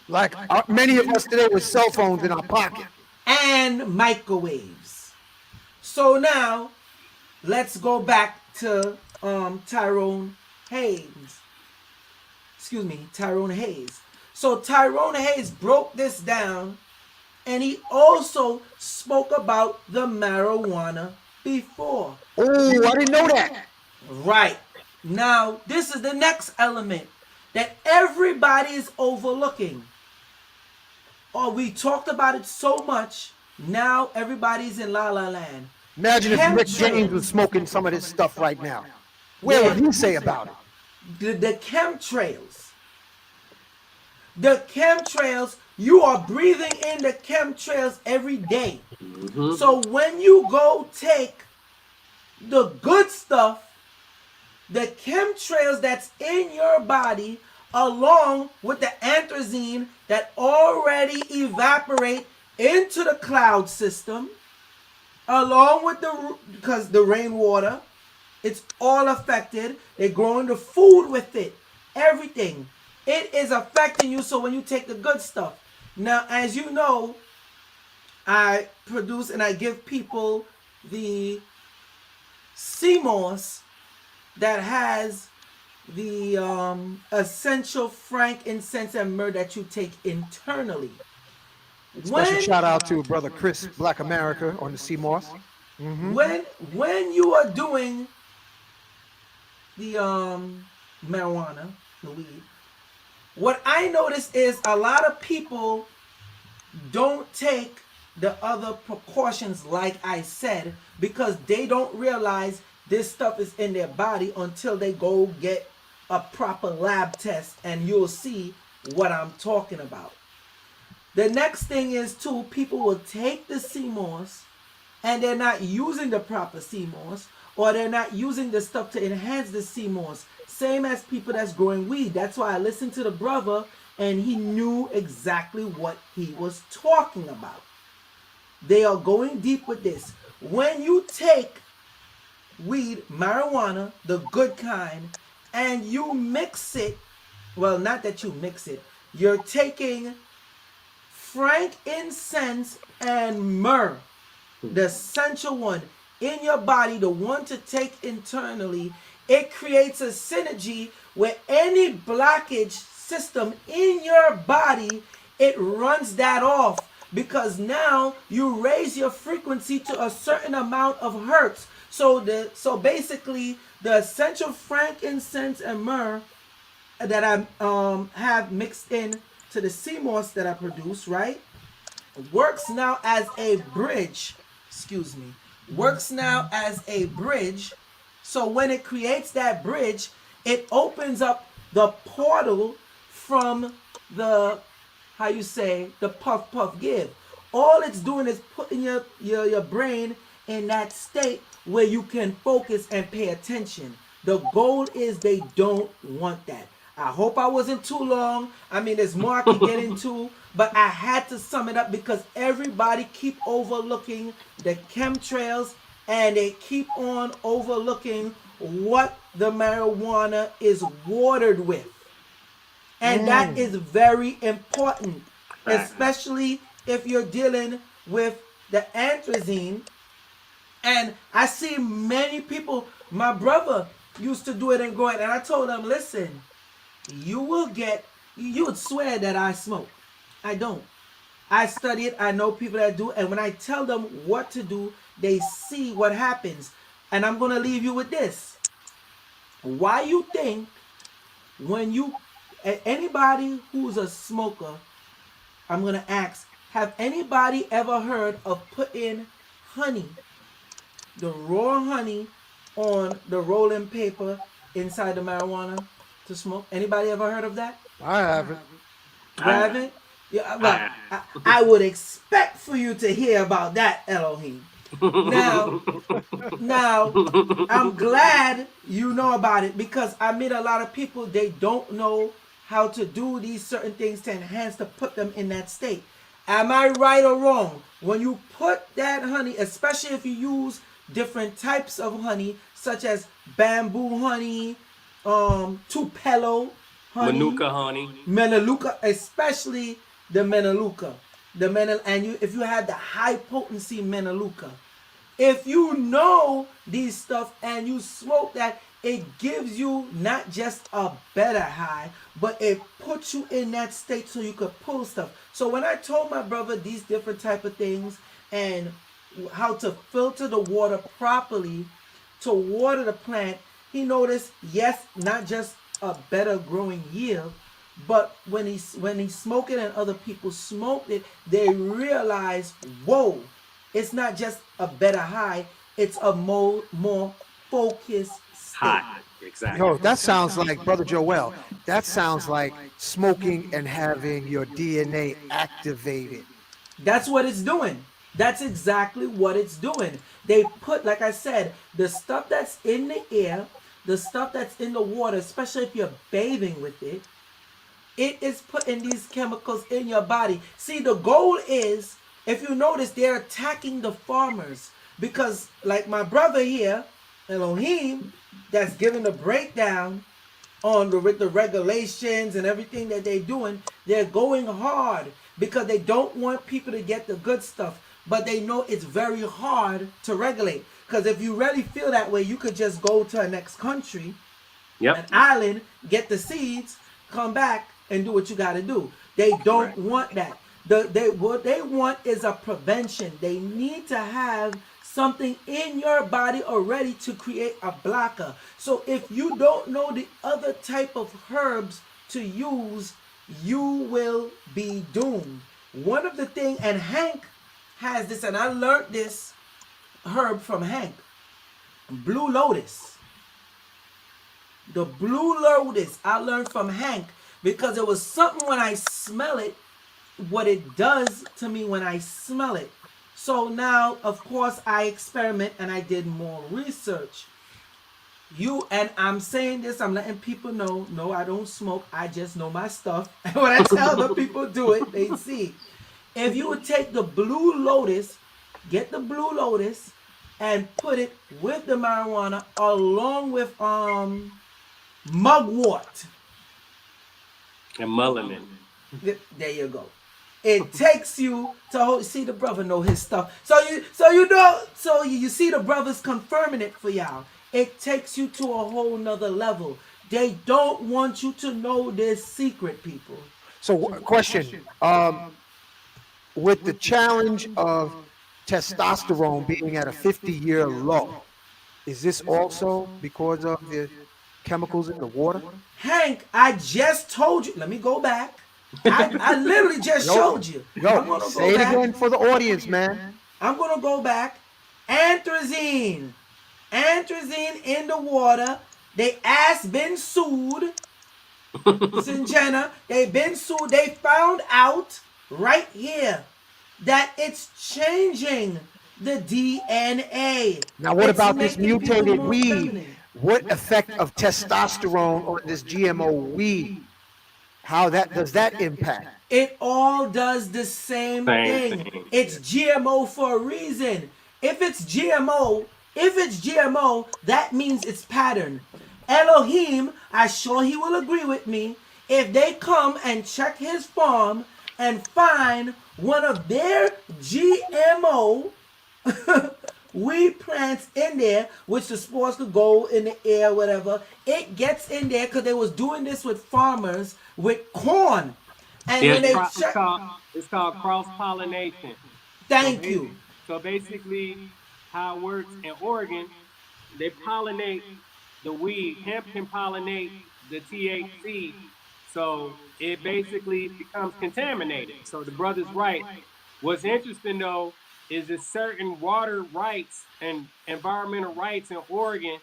Like many of us today with cell phones in our pocket. And microwaves. So now, let's go back to Tyrone Hayes. So Tyrone Hayes broke this down, and he also spoke about the marijuana before. Oh, I didn't know that. Right. Now, this is the next element that everybody is overlooking. Oh, we talked about it so much, now everybody's in La La Land. Imagine if Rick James was smoking some of this stuff right now. What would he say about it? The chemtrails. The chemtrails, you are breathing in the chemtrails every day. Mm-hmm. So when you go take the good stuff, the chemtrails that's in your body, along with the atrazine that already evaporate into the cloud system, along with because the rainwater, it's all affected. They're growing the food with it, everything. It is affecting you. So when you take the good stuff, now as you know, I produce and I give people the sea moss that has the essential frankincense and myrrh that you take internally. Special shout out to brother Chris Black America on the sea moss. Mm-hmm. When you are doing the marijuana, the weed, what I notice is a lot of people don't take the other precautions, like I said, because they don't realize this stuff is in their body until they go get a proper lab test, and you'll see what I'm talking about. The next thing is too, people will take the CMOS and they're not using the proper CMOS, or they're not using the stuff to enhance the CMOS. Same as people that's growing weed. That's why I listened to the brother and he knew exactly what he was talking about. They are going deep with this. When you take weed, marijuana, the good kind, and you mix it, well, not that you mix it, you're taking frankincense and myrrh, the essential one in your body, the one to take internally. It creates a synergy where any blockage system in your body, it runs that off, because now you raise your frequency to a certain amount of hertz. So basically the essential frankincense and myrrh that I have mixed in to the CMOS that I produce, right, works now as a bridge. Excuse me. Works now as a bridge. So when it creates that bridge, it opens up the portal from the, how you say, the puff puff give. All it's doing is putting your brain in that state where you can focus and pay attention. The goal is they don't want that. I hope I wasn't too long. I mean, there's more I could get into, but I had to sum it up because everybody keep overlooking the chemtrails, and they keep on overlooking what the marijuana is watered with. And that is very important, especially if you're dealing with the anthracene. And I see many people, my brother used to do it and grow it, and I told him, listen, you would swear that I smoke. I don't. I study it, I know people that do, and when I tell them what to do, they see what happens. And I'm going to leave you with this. Why you think when you, anybody who's a smoker, I'm going to ask, have anybody ever heard of putting honey, the raw honey, on the rolling paper inside the marijuana to smoke? Anybody ever heard of that? I haven't. You haven't? Yeah, well, I would expect for you to hear about that, Elohim. Now, I'm glad you know about it, because I meet a lot of people, they don't know how to do these certain things to enhance, to put them in that state. Am I right or wrong? When you put that honey, especially if you use different types of honey, such as bamboo honey, tupelo honey, Manuka honey, melaleuca, especially the melaleuca, if you have the high potency melaleuca, if you know these stuff and you smoke that, it gives you not just a better high, but it puts you in that state so you could pull stuff. So when I told my brother these different type of things and how to filter the water properly to water the plant, he noticed, yes, not just a better growing yield, but when he smoked it and other people smoked it, they realized, whoa, it's not just a better high, it's a more focused state. hot, exactly. Yo, that sounds like, Brother Joel, that sounds like smoking and having your DNA activated. That's what it's doing. That's exactly what it's doing. They put, like I said, the stuff that's in the air, the stuff that's in the water, especially if you're bathing with it, it is putting these chemicals in your body. See, the goal is, if you notice, they're attacking the farmers. Because, like my brother here, Elohim, that's giving the breakdown on with the regulations and everything that they're doing, they're going hard because they don't want people to get the good stuff. But they know it's very hard to regulate. Because if you really feel that way, you could just go to a next country, an island, get the seeds, come back, and do what you got to do. They don't want that. What they want is a prevention. They need to have something in your body already to create a blocker. So if you don't know the other type of herbs to use, you will be doomed. One of the things, and Hank has this, and I learned this herb from Hank. Blue Lotus. The Blue Lotus I learned from Hank because it was something when I smell it, what it does to me when I smell it. So now, of course, I experiment and I did more research. And I'm saying this, I'm letting people know, no, I don't smoke, I just know my stuff. And when I tell the people do it, they see. If you would take the Blue Lotus, get the Blue Lotus, and put it with the marijuana along with mugwort. And melanin. There you go. It takes you to see the brother know his stuff. So you see the brothers confirming it for y'all. It takes you to a whole nother level. They don't want you to know this secret, people. So, question: with the challenge of testosterone being at a 50-year low, is this also because of the chemicals in the water? Hank, I just told you. Let me go back. I literally just showed you. Yo, say it again for the audience, man. I'm going to go back. Anthracene in the water. They ass been sued. Syngenta, they've been sued. They found out right here that it's changing the DNA. Now, what about this mutated weed? What effect of testosterone on this GMO weed? How does that impact? It all does the same thing. It's GMO for a reason. If it's GMO, that means it's pattern. Elohim, I'm sure he will agree with me, if they come and check his farm and find one of their GMO weed plants in there, which the spores could go in the air, whatever, it gets in there because they was doing this with farmers with corn. And when they check, it's called cross-pollination. Thank you. So basically, how it works in Oregon, they pollinate the weed. Hemp can pollinate the THC, so it basically becomes contaminated. So the brother's right. What's interesting though is that certain water rights and environmental rights in Oregon,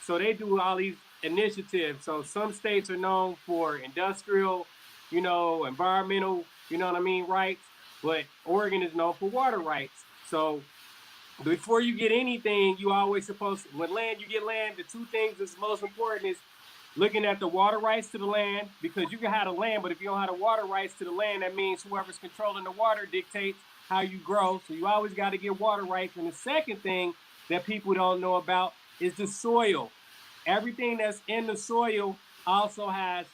so they do all these initiatives. So some states are known for industrial, environmental, rights, but Oregon is known for water rights. So before you get anything, you always supposed to, when you get land, the two things that's most important is looking at the water rights to the land, because you can have the land, but if you don't have the water rights to the land, that means whoever's controlling the water dictates how you grow. So you always got to get water rights. And the second thing that people don't know about is the soil. Everything that's in the soil also has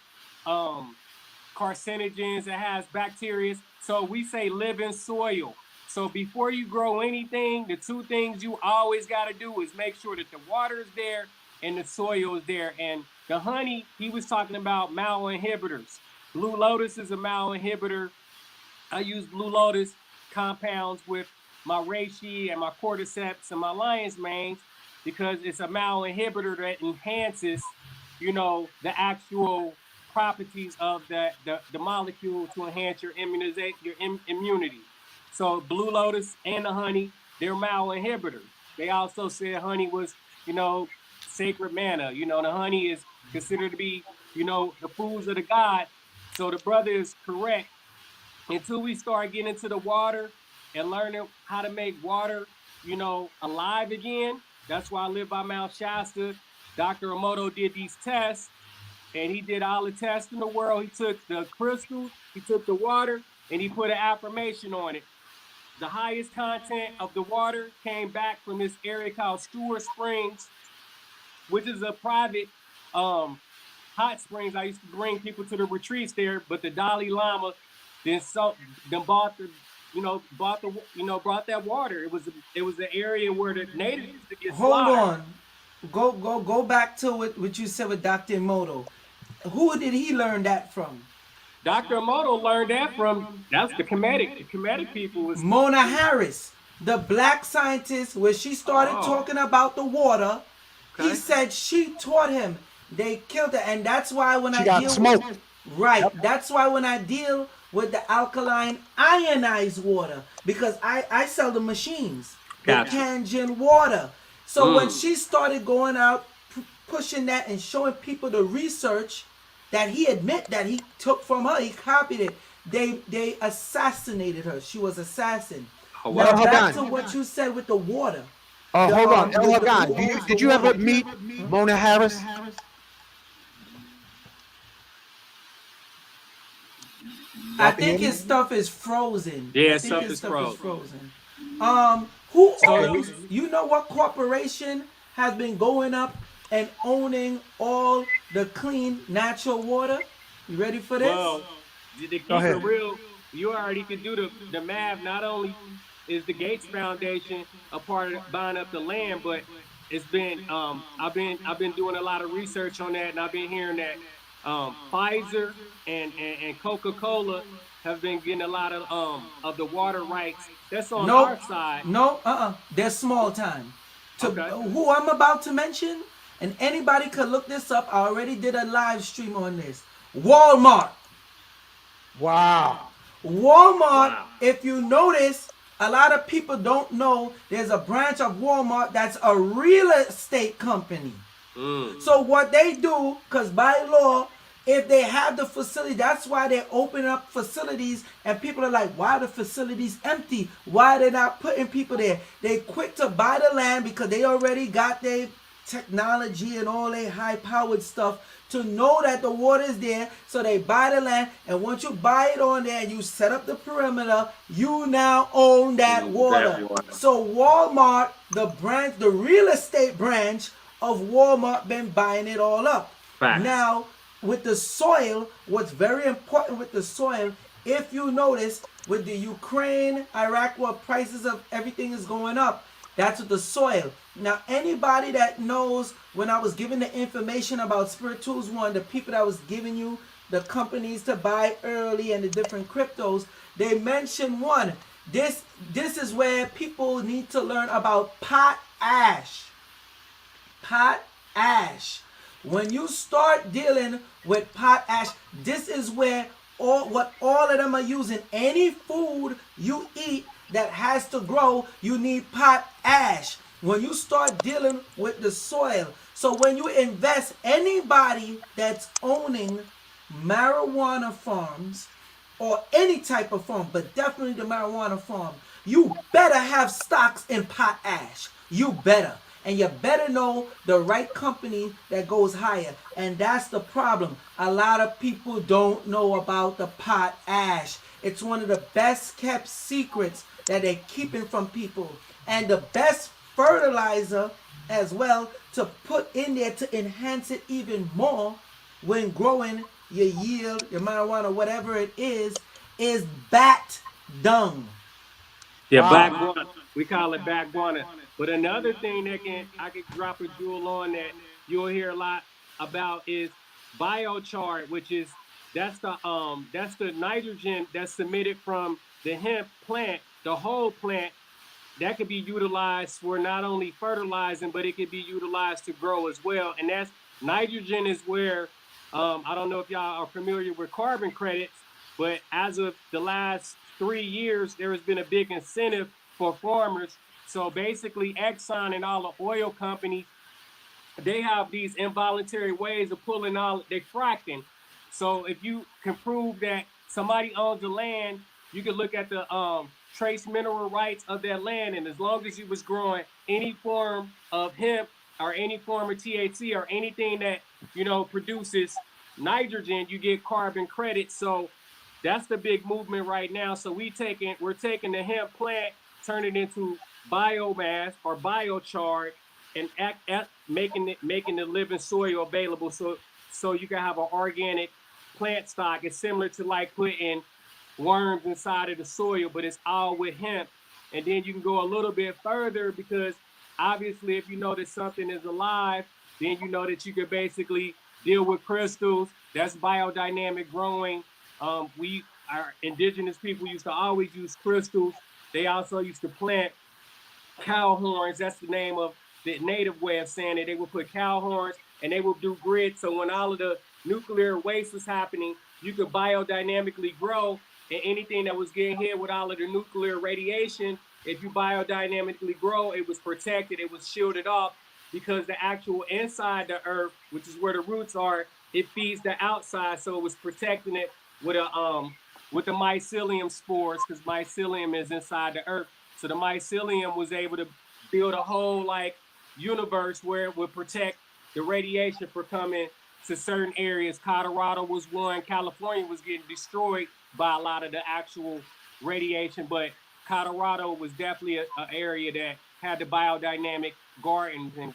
carcinogens, it has bacteria. So we say live in soil. So before you grow anything, the two things you always got to do is make sure that the water is there and the soil is there. And the honey, he was talking about inhibitors. Blue Lotus is a inhibitor. I use Blue Lotus compounds with my reishi and my cordyceps and my lion's manes because it's a inhibitor that enhances, the actual properties of the molecule to enhance your immunity. So Blue Lotus and the honey, they're inhibitors. They also said honey was, sacred manna. The honey is considered to be, the foods of the god. So the brother is correct. Until we start getting into the water and learning how to make water, alive again. That's why I live by Mount Shasta. Dr. Emoto did these tests, and he did all the tests in the world. He took the crystals, he took the water, and he put an affirmation on it. The highest content of the water came back from this area called Stewart Springs, which is a private hot springs. I used to bring people to the retreats there, but the Dalai Lama brought that water. It was an area where the natives used to get slaughtered. Hold on. Go back to what you said with Dr. Emoto. Who did he learn that from? Dr. Emoto learned that from, that's the Kemetic. The Kemetic people was Mona Harris, the black scientist, where she started talking about the water. Okay. He said she taught him. They killed her, and that's why when she got smoked. Right. Yep. That's why when I deal with the alkaline ionized water because I sell the machines, the Gotcha. canned gin water. So when she started going out pushing that and showing people the research that he admit that he took from her, he copied it. They assassinated her. She was assassin. Oh, Now wow. Hold back on. to what you said with the water. Hold on. El The Hagan, oodles, the did you ever water. meet Mona Harris? I Y'all can hear think me? his stuff is frozen. Yeah, I think stuff his is stuff is frozen. frozen. Who So owns? You know what corporation has been going up and owning all the clean natural water? You ready for this? well, to Go keep it ahead. real, you already could do the math. Not only is the Gates Foundation a part of buying up the land, but it's been I've been doing a lot of research on that, and I've been hearing that Pfizer and Coca-Cola have been getting a lot of the water rights. That's on Nope. our side. No. They're small time. To Okay. who I'm about to mention, and anybody could look this up. I already did a live stream on this. Walmart. Wow. Walmart, Wow. if you notice, a lot of people don't know there's a branch of Walmart that's a real estate company. So what they do, because by law, if they have the facility, that's why they open up facilities and people are like, why are the facilities empty? Why are they not putting people there? They quick to buy the land because they already got their technology and all their high powered stuff to know that the water is there. So they buy the land, and once you buy it on there and you set up the perimeter, you now own that water. So Walmart, the branch, the real estate branch of Walmart, been buying it all up. Facts. Now with the soil, what's very important with the soil, if you notice with the Ukraine, Iraq war, prices of everything is going up. That's with the soil. Now, anybody that knows when I was giving the information about Spirit Tools One, the people that was giving you the companies to buy early and the different cryptos, they mentioned one. This is where people need to learn about potash. Potash. When you start dealing with potash, this is where all of them are using. Any food you eat that has to grow, you need potash. When you start dealing with the soil, so when you invest, anybody that's owning marijuana farms or any type of farm, but definitely the marijuana farm, you better have stocks in potash. You better. And you better know the right company that goes higher. And that's the problem. A lot of people don't know about the potash. It's one of the best kept secrets that they're keeping from people. And the best fertilizer as well to put in there to enhance it even more when growing your yield, your marijuana, whatever it is bat dung. Yeah, Wow. black guana. We call it black guana. But another thing that I could drop a jewel on that you'll hear a lot about is biochar, which is that's the nitrogen that's submitted from the hemp plant, the whole plant, that could be utilized for not only fertilizing, but it could be utilized to grow as well. And that's nitrogen is where I don't know if y'all are familiar with carbon credits, but as of the last 3 years, there has been a big incentive for farmers. So basically, Exxon and all the oil companies, they have these involuntary ways of pulling all, they're fracking. So if you can prove that somebody owns the land, you can look at the trace mineral rights of that land, and as long as you was growing any form of hemp or any form of THC or anything that produces nitrogen, you get carbon credits. So that's the big movement right now. So we're taking the hemp plant, turn it into biomass or biochar, and making the living soil available, so you can have an organic plant stock. It's similar to like putting worms inside of the soil, but it's all with hemp. And then you can go a little bit further, because obviously if you know that something is alive, then you know that you can basically deal with crystals. That's biodynamic growing. Our indigenous people used to always use crystals. They also used to plant cow horns. That's the name of the native way of saying it. They would put cow horns and they would do grid. So when all of the nuclear waste was happening, you could biodynamically grow. and anything that was getting hit with all of the nuclear radiation, if you biodynamically grow, it was protected, it was shielded off, because the actual inside the earth, which is where the roots are, it feeds the outside, so it was protecting it with the mycelium spores, because mycelium is inside the earth. So the mycelium was able to build a whole like universe where it would protect the radiation for coming to certain areas. Colorado was one. California was getting destroyed by a lot of the actual radiation, but Colorado was definitely an area that had the biodynamic gardens and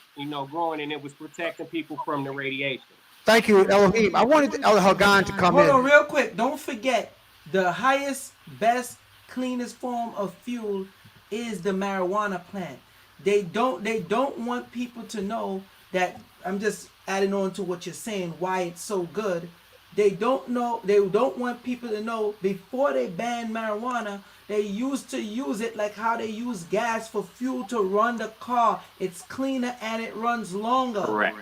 growing, and it was protecting people from the radiation. Thank you, Elohim. I wanted El Hagan to come Hold in. on, real quick. Don't forget, the highest, best, cleanest form of fuel is the marijuana plant. They don't want people to know that. I'm just adding on to what you're saying, why it's so good. They don't want people to know before they banned marijuana, they used to use it like how they use gas for fuel to run the car. It's cleaner and it runs longer. Correct.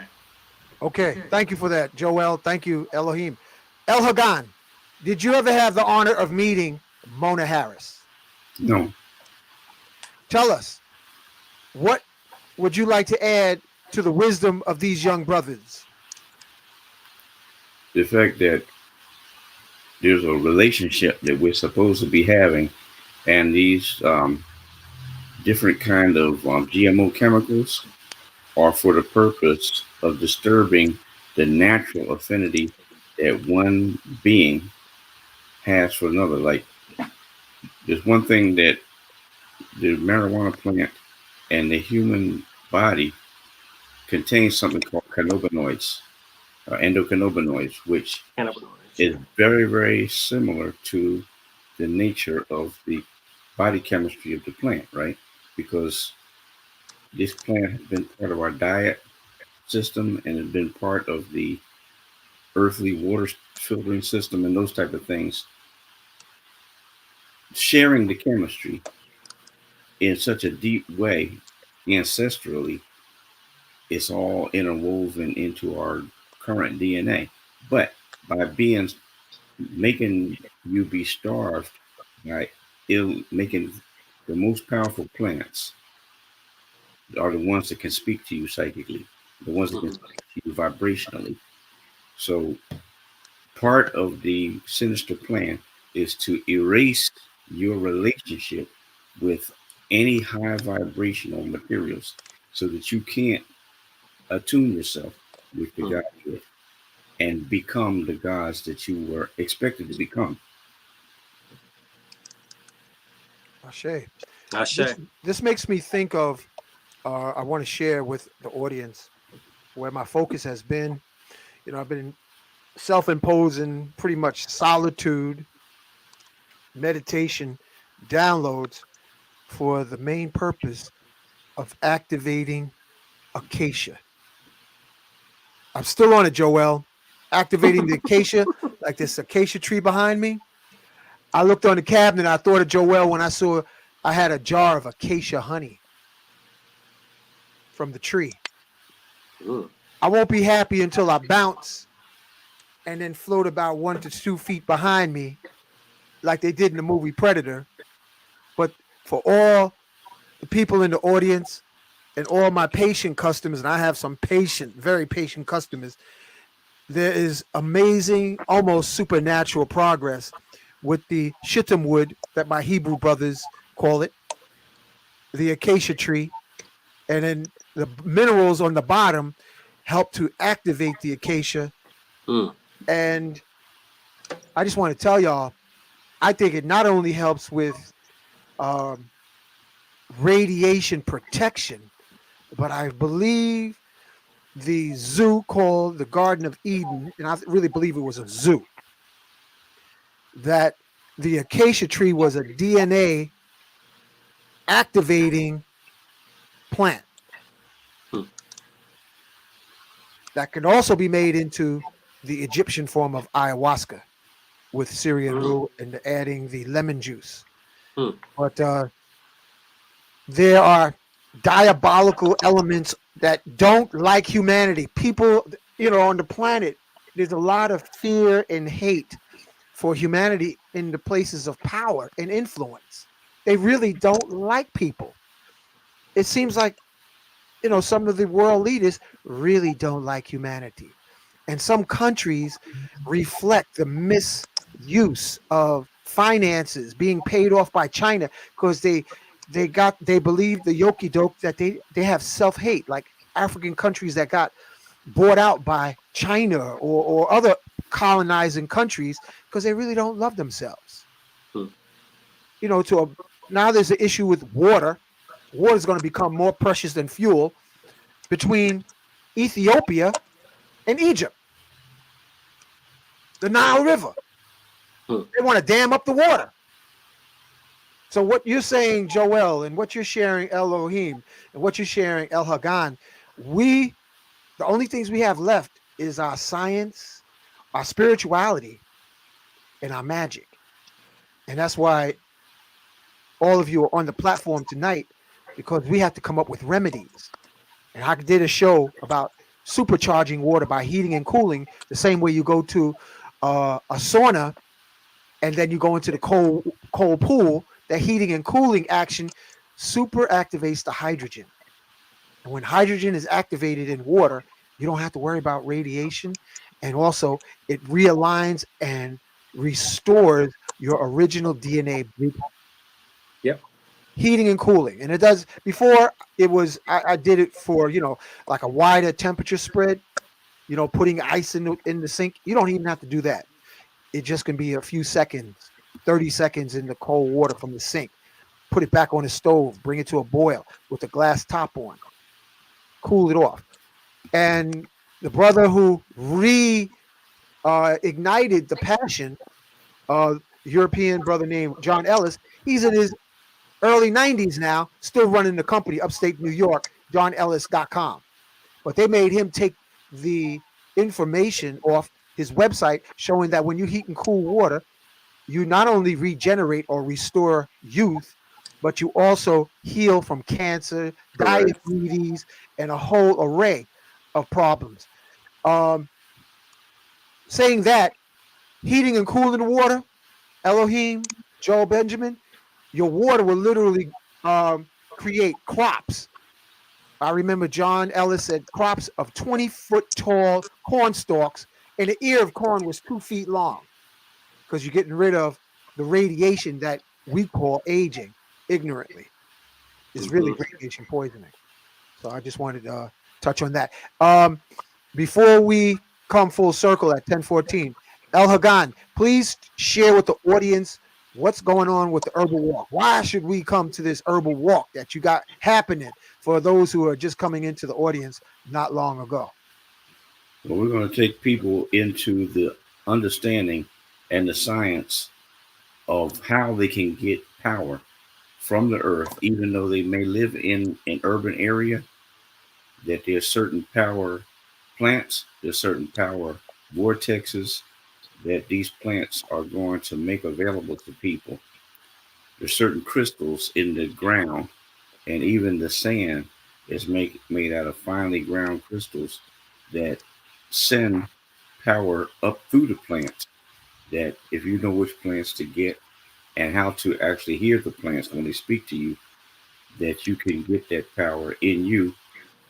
Okay, thank you for that, Joel. Thank you, Elohim. El Hagan, did you ever have the honor of meeting Mona Harris? No. Tell us, what would you like to add to the wisdom of these young brothers? The fact that there's a relationship that we're supposed to be having, and these different kind of GMO chemicals are for the purpose of disturbing the natural affinity that one being has for another. Like, there's one thing that the marijuana plant and the human body contains something called cannabinoids, endocannabinoids, which is very, very similar to the nature of the body chemistry of the plant, right? Because this plant has been part of our diet system and has been part of the earthly water filtering system and those type of things. Sharing the chemistry in such a deep way, ancestrally, it's all interwoven into our current DNA. But by making you be starved by making the most powerful plants are the ones that can speak to you psychically, the ones that can speak to you vibrationally. So part of the sinister plan is to erase your relationship with any high vibrational materials so that you can't attune yourself with the God gift and become the gods that you were expected to become. Ashe. This makes me think of, I want to share with the audience where my focus has been. I've been self-imposing pretty much solitude, meditation, downloads for the main purpose of activating acacia. I'm still on it, Joel. Activating the acacia, like this acacia tree behind me. I looked on the cabinet. I thought of Joel when I saw I had a jar of acacia honey from the tree. I won't be happy until I bounce and then float about 1 to 2 feet behind me, like they did in the movie Predator. But for all the people in the audience and all my patient customers, and I have some patient, very patient customers, there is amazing, almost supernatural progress with the shittim wood that my Hebrew brothers call it, the acacia tree, and then the minerals on the bottom help to activate the acacia. And I just want to tell y'all, I think it not only helps with radiation protection, but I believe the zoo called the Garden of Eden, and I really believe it was a zoo, that the acacia tree was a DNA activating plant that can also be made into the Egyptian form of ayahuasca with Syrian rue and adding the lemon juice. But there are diabolical elements that don't like humanity. People, on the planet, there's a lot of fear and hate for humanity in the places of power and influence. They really don't like people. It seems like, some of the world leaders really don't like humanity. And some countries reflect the misuse of finances being paid off by China because they believe the yoki doke that they have self-hate, like African countries that got bought out by China or other colonizing countries because they really don't love themselves. Hmm. To now there's an issue with water. Water is going to become more precious than fuel between Ethiopia and Egypt, the Nile River. Hmm. They want to dam up the water. So what you're saying, Joel, and what you're sharing, Elohim, and what you're sharing, El Hagan, the only things we have left is our science, our spirituality, and our magic. And that's why all of you are on the platform tonight, because we have to come up with remedies. And I did a show about supercharging water by heating and cooling the same way you go to a sauna and then you go into the cold pool. That heating and cooling action super activates the hydrogen. And when hydrogen is activated in water, you don't have to worry about radiation. And also, it realigns and restores your original DNA blueprint. Yep. Heating and cooling. And it does, before it was, I did it for, like a wider temperature spread, putting ice in the sink. You don't even have to do that. It just can be a few seconds, 30 seconds in the cold water from the sink. Put it back on the stove, bring it to a boil with a glass top on, cool it off. And the brother who ignited the passion, European brother named John Ellis, he's in his early 90s now, still running the company, upstate New York, johnellis.com. But they made him take the information off his website showing that when you heat and cool water, you not only regenerate or restore youth, but you also heal from cancer, Correct. diabetes, and a whole array of problems. Um, saying that, heating and cooling water, Elohim, Joel Benjamin, your water will literally create crops. I remember John Ellis said crops of 20-foot tall corn stalks, and the ear of corn was 2 feet long because you're getting rid of the radiation that we call aging ignorantly. Is really Mm-hmm. radiation poisoning. So I just wanted to touch on that. Before we come full circle at 10:14, El Hagan, please share with the audience what's going on with the herbal walk. Why should we come to this herbal walk that you got happening for those who are just coming into the audience not long ago? Well, we're going to take people into the understanding and the science of how they can get power from the earth, even though they may live in an urban area, that there's certain power plants, there's certain power vortexes that these plants are going to make available to people. There's certain crystals in the ground, and even the sand is made out of finely ground crystals that send power up through the plants. That if you know which plants to get and how to actually hear the plants when they speak to you, that you can get that power in you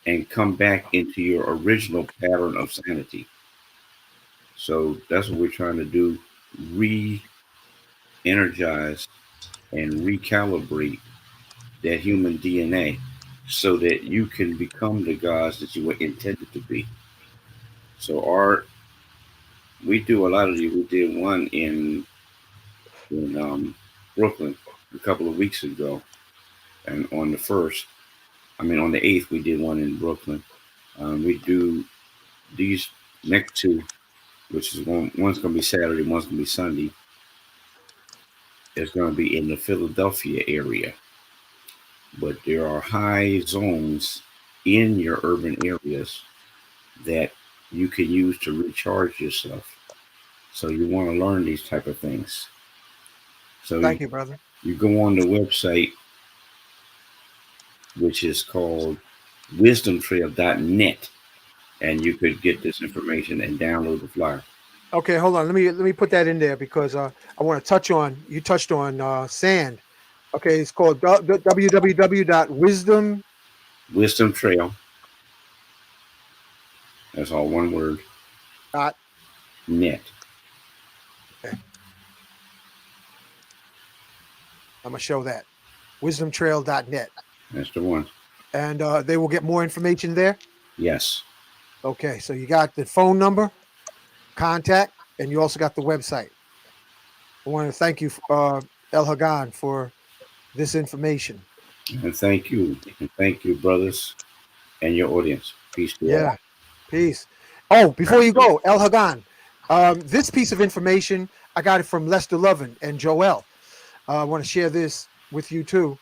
and come back into your original pattern of sanity. So that's what we're trying to do, re-energize and recalibrate that human DNA so that you can become the gods that you were intended to be. So we do a lot of these. We did one in Brooklyn a couple of weeks ago, and on the 8th, we did one in Brooklyn. We do these next two, which is one's going to be Saturday, one's going to be Sunday. It's going to be in the Philadelphia area, but there are high zones in your urban areas that you can use to recharge yourself. So you want to learn these type of things. So Thank you, brother. you go on the website, which is called wisdomtrail.net, and you could get this information and download the flyer. Okay, hold on. Let me put that in there because I want to touch on. You touched on sand. Okay, it's called www.wisdom. Wisdom Trail. That's all one word. Dot. Net. Okay, I'm gonna show that wisdomtrail.net, That's the one. and they will get more information there. Yes. Okay, so you got the phone number, contact, and you also got the website. I want to thank you, El Hagan, for this information. And thank you. And thank you, brothers, and your audience. Peace to all. Yeah, peace. Oh, before you go, El Hagan, this piece of information I got it from Lester Lovin and Joel. I want to share this with you too.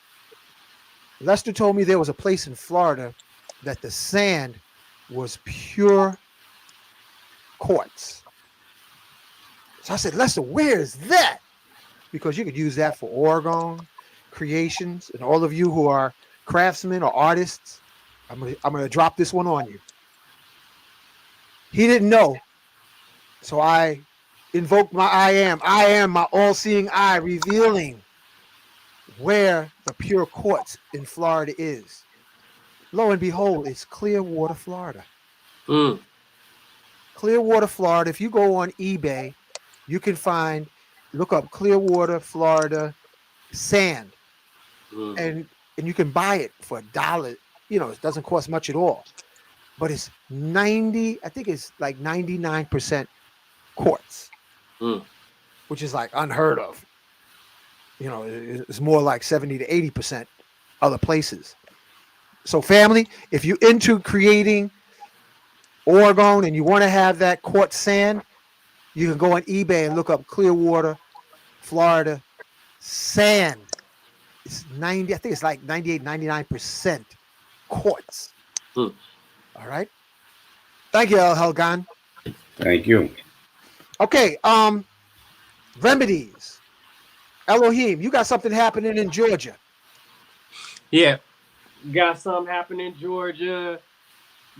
Lester told me there was a place in Florida that the sand was pure quartz. So I said, Lester, where is that? Because you could use that for Oregon creations, and all of you who are craftsmen or artists, I'm gonna drop this one on you. He didn't know, so I invoked my I am my all-seeing eye, revealing where the pure quartz in Florida is. Lo and behold, it's Clearwater, Florida. Mm. Clearwater, Florida. If you go on eBay, you can look up Clearwater, Florida sand, Mm. and you can buy it for $1. It doesn't cost much at all. But it's 90, I think it's like 99% quartz, Mm. which is like unheard of. It's more like 70 to 80% other places. So, family, if you're into creating Oregon and you want to have that quartz sand, you can go on eBay and look up Clearwater, Florida sand. It's 90, I think it's like 98, 99% quartz. Mm. All right. Thank you, El Helgan. Thank you. Okay, remedies. Elohim, you got something happening in Georgia. Yeah, got something happening in Georgia.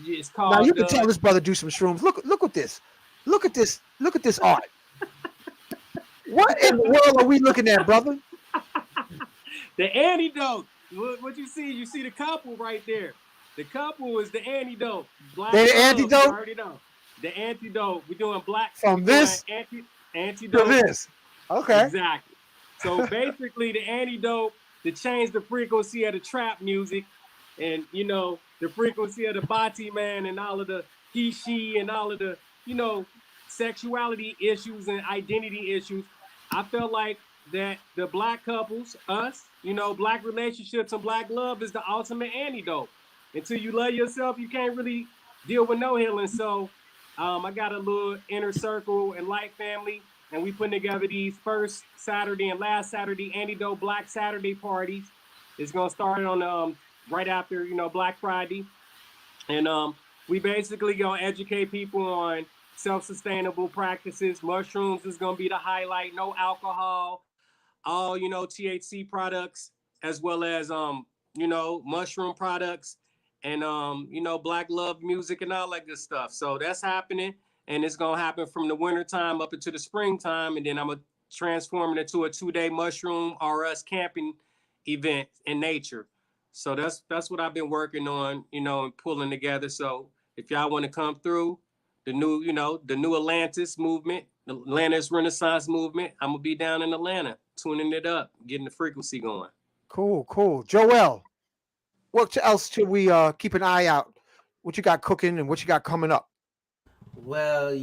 It's Now you called can tell this brother do some shrooms. Look at this. Look at this. Look at this art. What in the world are we looking at, brother? the antidote. What you see? You see the couple right there. The couple is the antidote. Black They the love, antidote? You already know. The antidote. We're doing black From this antidote. to this. Okay. Exactly. So basically, the antidote to change the frequency of the trap music, and the frequency of the bati man, and all of the he she, and all of the sexuality issues and identity issues. I felt like that the black couples, us, black relationships and black love is the ultimate antidote. Until you love yourself, you can't really deal with no healing. So I got a little inner circle and light family, and we putting together these first Saturday and last Saturday antidote Black Saturday parties. It's gonna start on right after Black Friday, and we basically gonna educate people on self-sustainable practices. Mushrooms is gonna be the highlight. No alcohol, all THC products, as well as mushroom products, and black love music and all that good stuff. So that's happening, and it's gonna happen from the wintertime up into the springtime, and then I'm gonna transform it into a 2-day mushroom or us camping event in nature. So that's what I've been working on, and pulling together. So if y'all want to come through the new Atlantis movement, the Atlantis Renaissance movement, I'm gonna be down in Atlanta, tuning it up, getting the frequency going. Cool. Joel, what else should we keep an eye out? What you got cooking and what you got coming up? Well,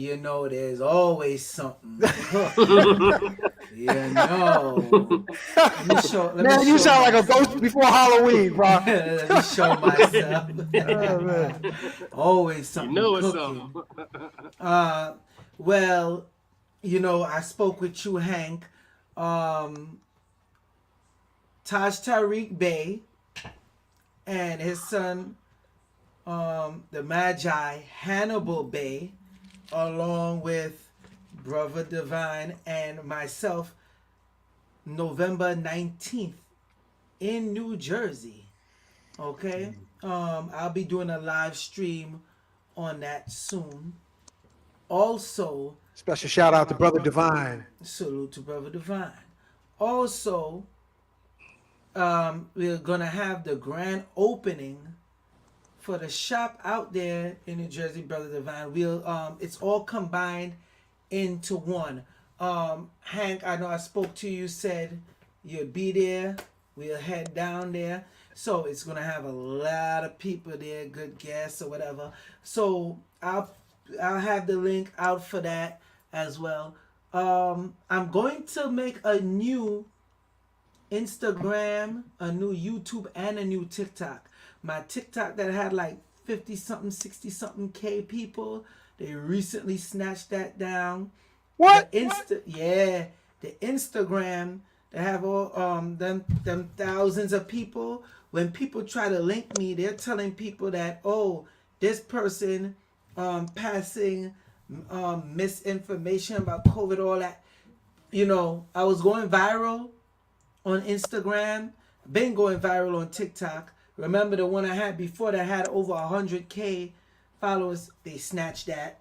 there's always something cooking. Man, you sound like a ghost before Halloween, bro. Let me show myself. Always something cooking. Well, I spoke with you, Hank. Taj Tariq Bey and his son, the Magi Hannibal Bey, along with Brother Divine and myself, November 19th in New Jersey. Okay? I'll be doing a live stream on that soon. Also, Special shout out to Brother Divine. Salute to Brother Divine. Also, we're gonna have the grand opening for the shop out there in New Jersey, Brother Divine. It's all combined into one. Hank, I know I spoke to you, said you'd be there. We'll head down there. So it's gonna have a lot of people there, good guests or whatever. So I'll have the link out for that as well. I'm going to make a new Instagram, a new YouTube, and a new TikTok. My TikTok that had like 50 something, 60 something K people, they recently snatched that down. What? The Instagram that have all them thousands of people. When people try to link me, they're telling people that, oh, this person passing misinformation about COVID, all that. You know, I was going viral on Instagram, been going viral on TikTok. Remember the one I had before that had over 100K followers? They snatched that.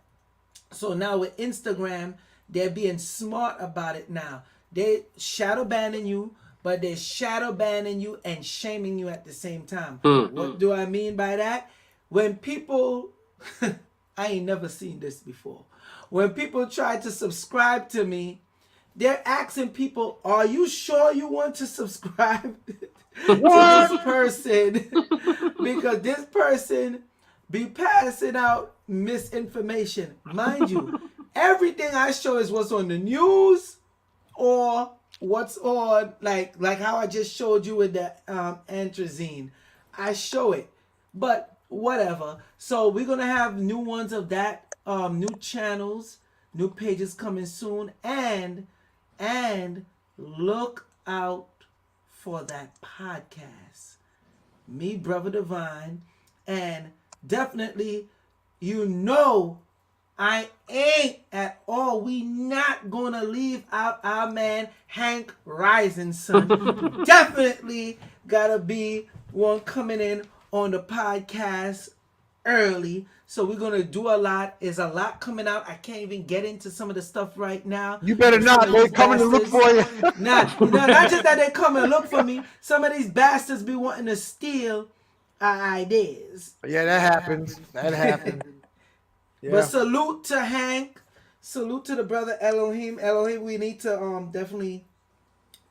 So now with Instagram, they're being smart about it now. They shadow banning you, but they're shadow banning you and shaming you at the same time. What do I mean by that? When people, I ain't never seen this before. When people try to subscribe to me, they're asking people, are you sure you want to subscribe to this person? Because this person be passing out misinformation. Mind you, everything I show is what's on the news or what's on, like how I just showed you with the antrazine. I show it. But whatever. So we're going to have new ones of that, new channels, new pages coming soon. And look out for that podcast. Me, Brother Divine. And definitely, you know, I ain't at all. We not gonna leave out our man Hank Rising Sun. Definitely gotta be one coming in on the podcast early. So we're gonna do a lot. There's a lot coming out. I can't even get into some of the stuff right now. You better not. They're coming to look for you. Not just that they come and look for me. Some of these bastards be wanting to steal our ideas. Yeah, that happens. That happens. Yeah. But salute to Hank. Salute to the brother Elohim. Elohim, we need to definitely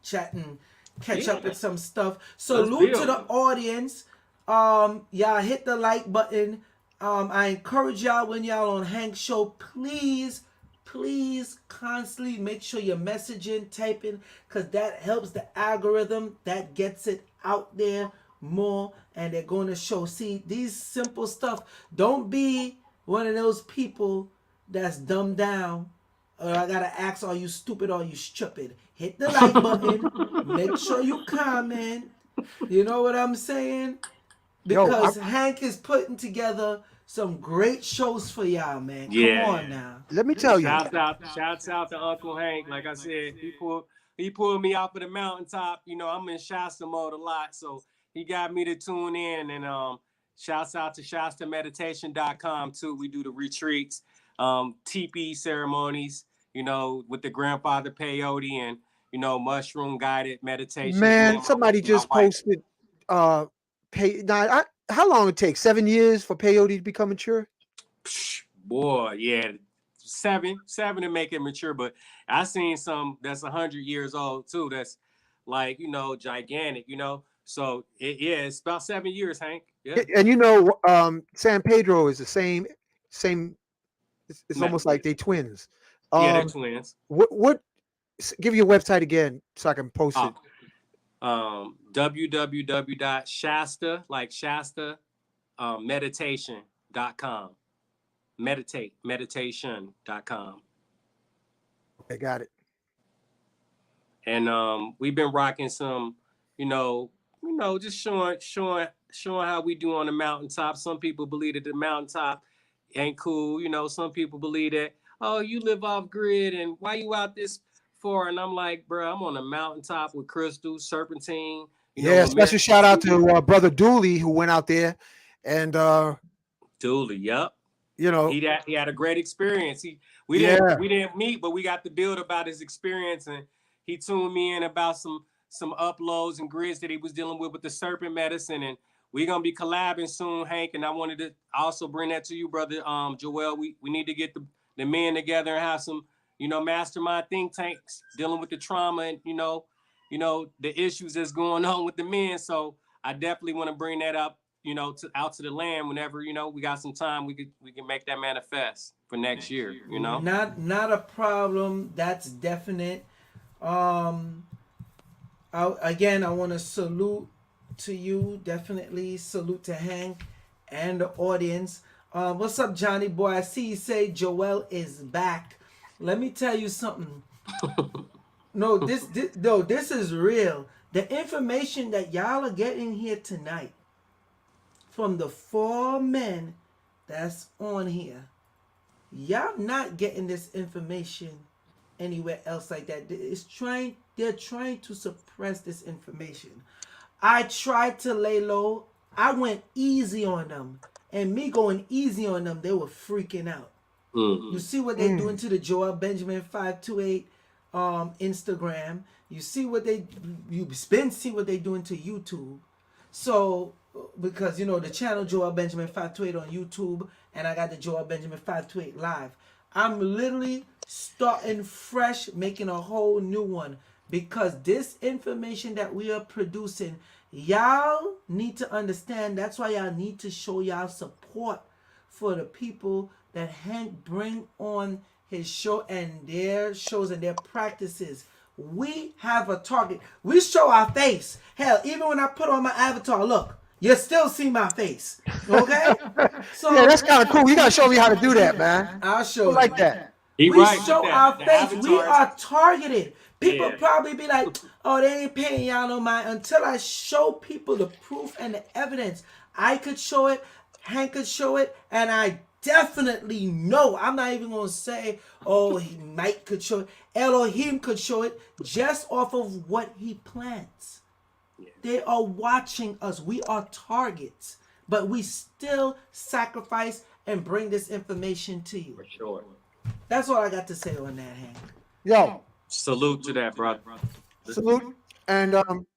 chat and catch up with some stuff. Salute to the audience. Y'all hit the like button. I encourage y'all when y'all on Hank's show, please constantly make sure you're messaging, typing, because that helps the algorithm. That gets it out there more, and they're going to show. See, these simple stuff. Don't be one of those people that's dumbed down. I gotta ask, are you stupid or are you stupid? Hit the like button. Make sure you comment. You know what I'm saying? Because Hank is putting together some great shows for y'all, man. Come on now. Let me tell you. Shouts out to Uncle Hank. Like I said, he pulled me out for the mountaintop. You know, I'm in Shasta mode a lot, so he got me to tune in. And shouts out to ShastaMeditation.com too. We do the retreats, teepee ceremonies, you know, with the grandfather peyote and, you know, mushroom guided meditation. Man, somebody just posted how long it takes? 7 years for peyote to become mature? Boy, yeah. Seven to make it mature. But I seen some that's 100 years old too. That's like, you know, gigantic, you know. So it's about 7 years, Hank. Yeah. And you know, San Pedro is the same. It's almost like they twins. Yeah, they're twins. What? Give your website again so I can post it. www.shasta, like Shasta, meditation.com. meditation.com. Okay, got it. And we've been rocking some, you know, just showing how we do on the mountaintop. Some people believe that the mountaintop ain't cool. You know, some people believe that, oh, you live off grid and why you out this for? And I'm like, bro, I'm on a mountaintop with crystal, serpentine. Special shout out to brother Dooley who went out there and Dooley, yep. You know, he had a great experience. we didn't meet, but we got to build about his experience, and he tuned me in about some uploads and grids that he was dealing with the serpent medicine, and we're gonna be collabing soon, Hank. And I wanted to also bring that to you, brother Joel. We need to get the men together and have some, mastermind think tanks dealing with the trauma and the issues that's going on with the men. So I definitely want to bring that up, out to the land whenever we got some time. We can make that manifest for next year. Not a problem. That's definite. I want to salute to you. Definitely salute to Hank and the audience. What's up, Johnny boy? I see you say Joel is back. Let me tell you something. No, this is real. The information that y'all are getting here tonight from the 4 men that's on here, y'all not getting this information anywhere else like that. They're trying to suppress this information. I tried to lay low. I went easy on them. And me going easy on them, they were freaking out. You see what they're doing to the Joel Benjamin528 Instagram. You see what you've been see what they're doing to YouTube. So because the channel Joel Benjamin528 on YouTube, and I got the Joel Benjamin528 live. I'm literally starting fresh, making a whole new one, because this information that we are producing, y'all need to understand. That's why y'all need to show y'all support for the people that Hank bring on his show and their shows and their practices. We have a target. We show our face. Hell, even when I put on my avatar, look, you still see my face. Okay? So yeah, that's kind of cool. You gotta show me how to do that, man. I'll show you. Like that. We show our face. We are targeted. People probably be like, oh, they ain't paying y'all no mind, until I show people the proof and the evidence. I could show it, Hank could show it, and I definitely know. I'm not even going to say, oh, Mike could show it. Elohim could show it just off of what he plants. Yeah. They are watching us. We are targets. But we still sacrifice and bring this information to you. For sure. That's all I got to say on that, Hank. Yo. Salute to that, brother. Salute. And don't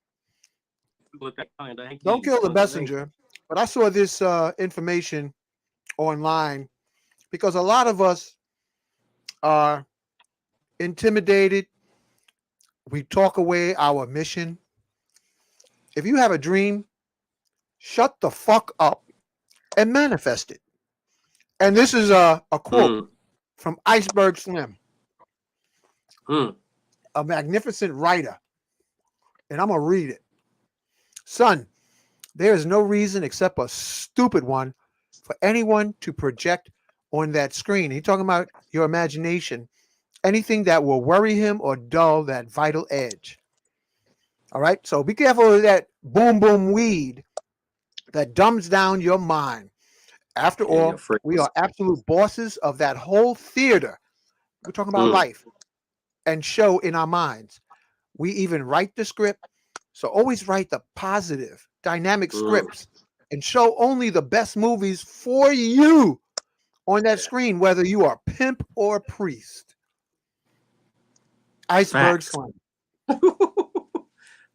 kill the messenger. But I saw this information online because a lot of us are intimidated. We talk away our mission. If you have a dream, shut the fuck up and manifest it. And this is a quote from Iceberg Slim, a magnificent writer. And I'm going to read it. Son, there is no reason except a stupid one for anyone to project on that screen. He's talking about your imagination. Anything that will worry him or dull that vital edge. All right? So be careful of that boom, boom weed that dumbs down your mind. After all, we are absolute bosses of that whole theater. We're talking about life and show in our minds. We even write the script. So always write the positive, dynamic scripts and show only the best movies for you on that screen, whether you are pimp or priest. Iceberg Slim.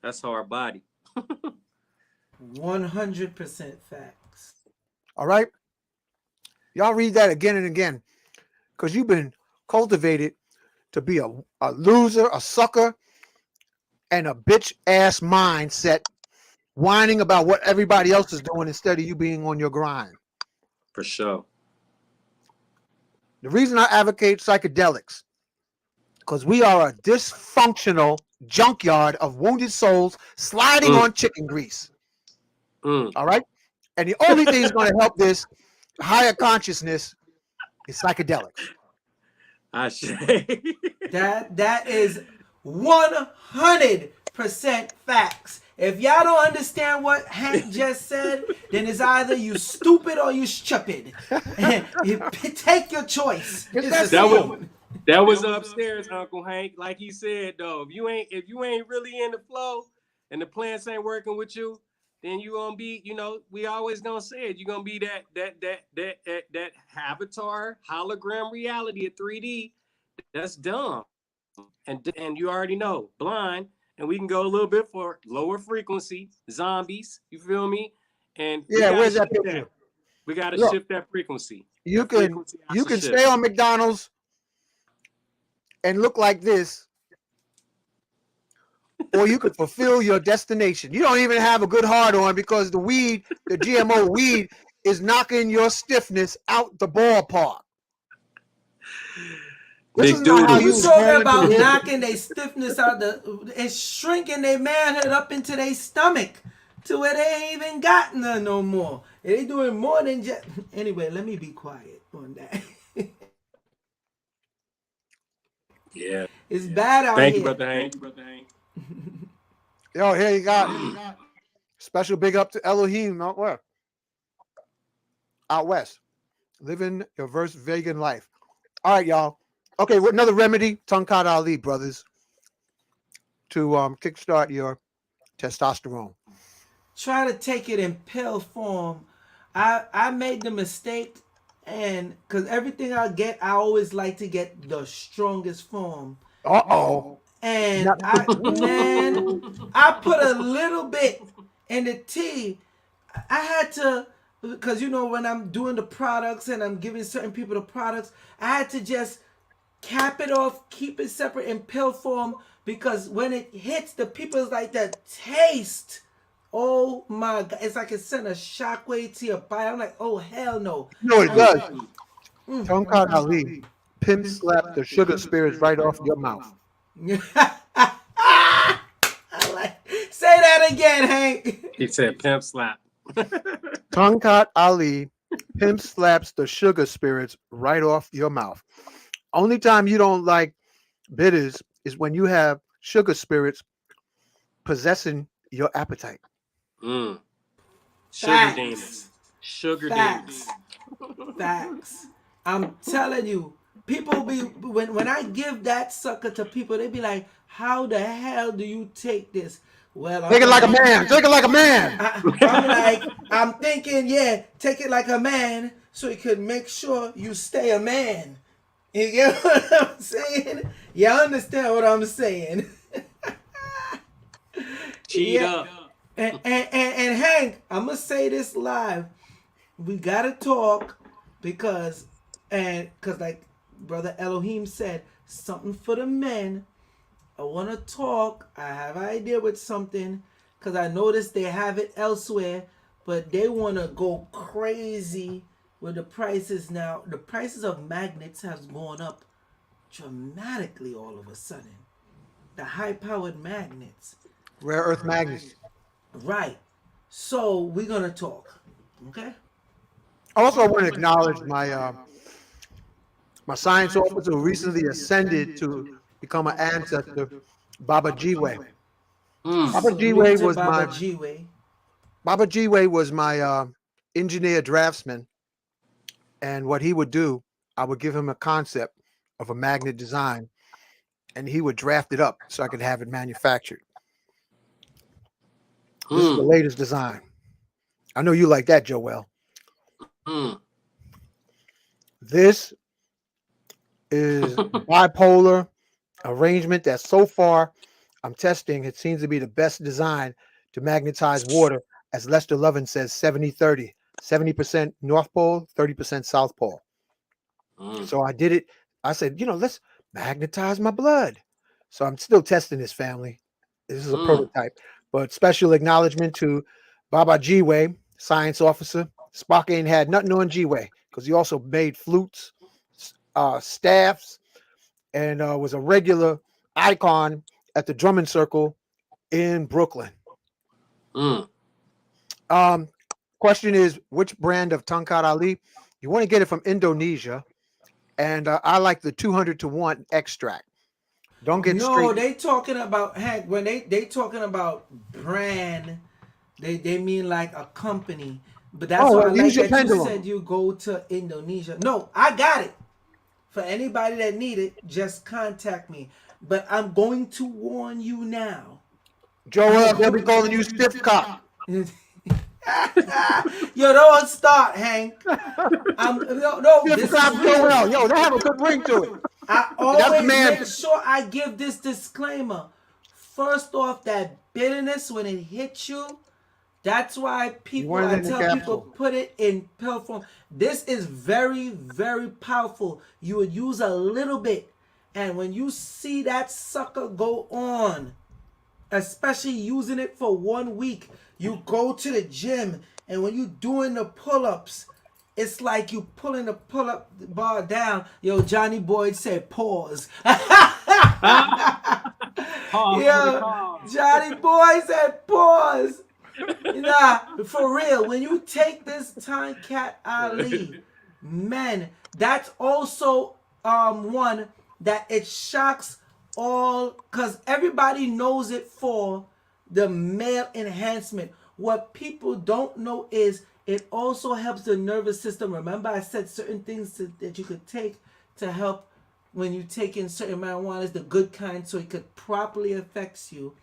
That's hard body. 100% facts. All right. Y'all read that again and again, because you've been cultivated to be a loser, a sucker, and a bitch ass mindset, whining about what everybody else is doing instead of you being on your grind. For sure. The reason I advocate psychedelics, because we are a dysfunctional junkyard of wounded souls sliding on chicken grease. All right? And the only thing that's going to help this higher consciousness is psychedelics. I say that is 100% facts. If y'all don't understand what Hank just said, then it's either you stupid or you stupid. Take your choice. That was upstairs, Uncle Hank. Like he said, though, if you ain't really in the flow and the plants ain't working with you, then you gonna be, we always gonna say it. You're gonna be that avatar hologram reality at 3D. That's dumb, and you already know, blind. And we can go a little bit for lower frequency zombies. You feel me? And Yeah, where's that picture? We gotta Look, shift that frequency. You can stay on McDonald's and look like this, or you can fulfill your destination. You don't even have a good heart on because the weed, the GMO weed, is knocking your stiffness out the ballpark. This is not how you talking about knocking their stiffness out and shrinking their manhood up into their stomach to where they ain't even got none no more. They doing more than just. Anyway, let me be quiet on that. Yeah, it's bad out Thank here. You, brother Hank. Yo, here you got special big up to Elohim out where? Out west, living your verse vegan life. All right, y'all. Okay, another remedy, Tongkat Ali, brothers, to kickstart your testosterone. Try to take it in pill form. I made the mistake, and because everything I get, I always like to get the strongest form. Uh-oh. And I put a little bit in the tea. I had to, because when I'm doing the products and I'm giving certain people the products, I had to just cap it off, keep it separate in pill form, because when it hits the people's like the taste. Oh my God! It's like it sent a shockwave to your body. I'm like, oh hell no! No, it does. Tongkat Ali, pimp slap the sugar spirits right off your mouth. I like. Say that again, Hank. He said pimp slap. Tongkat Ali, pimp slaps the sugar spirits right off your mouth. Only time you don't like bitters is when you have sugar spirits possessing your appetite. Sugar demons. Sugar Facts. demons. Facts. I'm telling you, people be when I give that sucker to people, they be like, "How the hell do you take this?" Well, take it like a man. Take it like a man. I'm thinking, yeah, take it like a man, so you could make sure you stay a man. You get what I'm saying? You understand what I'm saying? Cheat up. And Hank, I'm gonna say this live. We gotta talk because like Brother Elohim said, something for the men. I wanna talk. I have an idea with something because I noticed they have it elsewhere, but they wanna go crazy with the prices now. The prices of magnets has gone up dramatically all of a sudden. The high-powered magnets. Rare earth magnets. Right. So we're gonna talk. Okay. Also, I want to acknowledge my my science officer who recently ascended to become an ancestor, Baba Jiwe. Baba Jiwe was Baba Jiwe was my engineer draftsman, and what he would do, I would give him a concept of a magnet design, and he would draft it up so I could have it manufactured. This is the latest design. I know you like that, Joel. This is bipolar arrangement that so far I'm testing. It seems to be the best design to magnetize water. As Lester Lovin says, 70-30. 70% North Pole, 30% South Pole. So I did it. I said, let's magnetize my blood. So I'm still testing this, family. This is a prototype. But special acknowledgement to Baba Jiwe, science officer. Spock ain't had nothing on Jiwe because he also made flutes, staffs, and was a regular icon at the drumming circle in Brooklyn. Question is, which brand of Tongkat Ali? You want to get it from Indonesia, and I like the 200-to-1 extract. Don't get straight. They talking about, Hank, when they talking about brand, they mean like a company. But that's why I like that you said you go to Indonesia. No, I got it. For anybody that need it, just contact me. But I'm going to warn you now. Joel, they'll be calling you stiff cock. Yo, don't start, Hank. No, Flip this flop is real. Joel. Yo, they have a good ring to it. I That's the always man. make sure I give this disclaimer. First off, that bitterness when it hits you, that's why want it I in the tell people capsule. put it in pill form. This is very, very powerful. You would use a little bit, and when you see that sucker go on, especially using it for 1 week, you go to the gym, and when you doing the pull-ups, it's like you pulling the pull-up bar down. Yo, Johnny Boyd said pause. Yo, Johnny Boy said pause. Nah, for real. When you take this Time Cat Ali, man, that's also one that it shocks all, because everybody knows it for the male enhancement. What people don't know is it also helps the nervous system. Remember, I said certain things that you could take to help when you take in certain marijuana, the good kind, so it could properly affect you.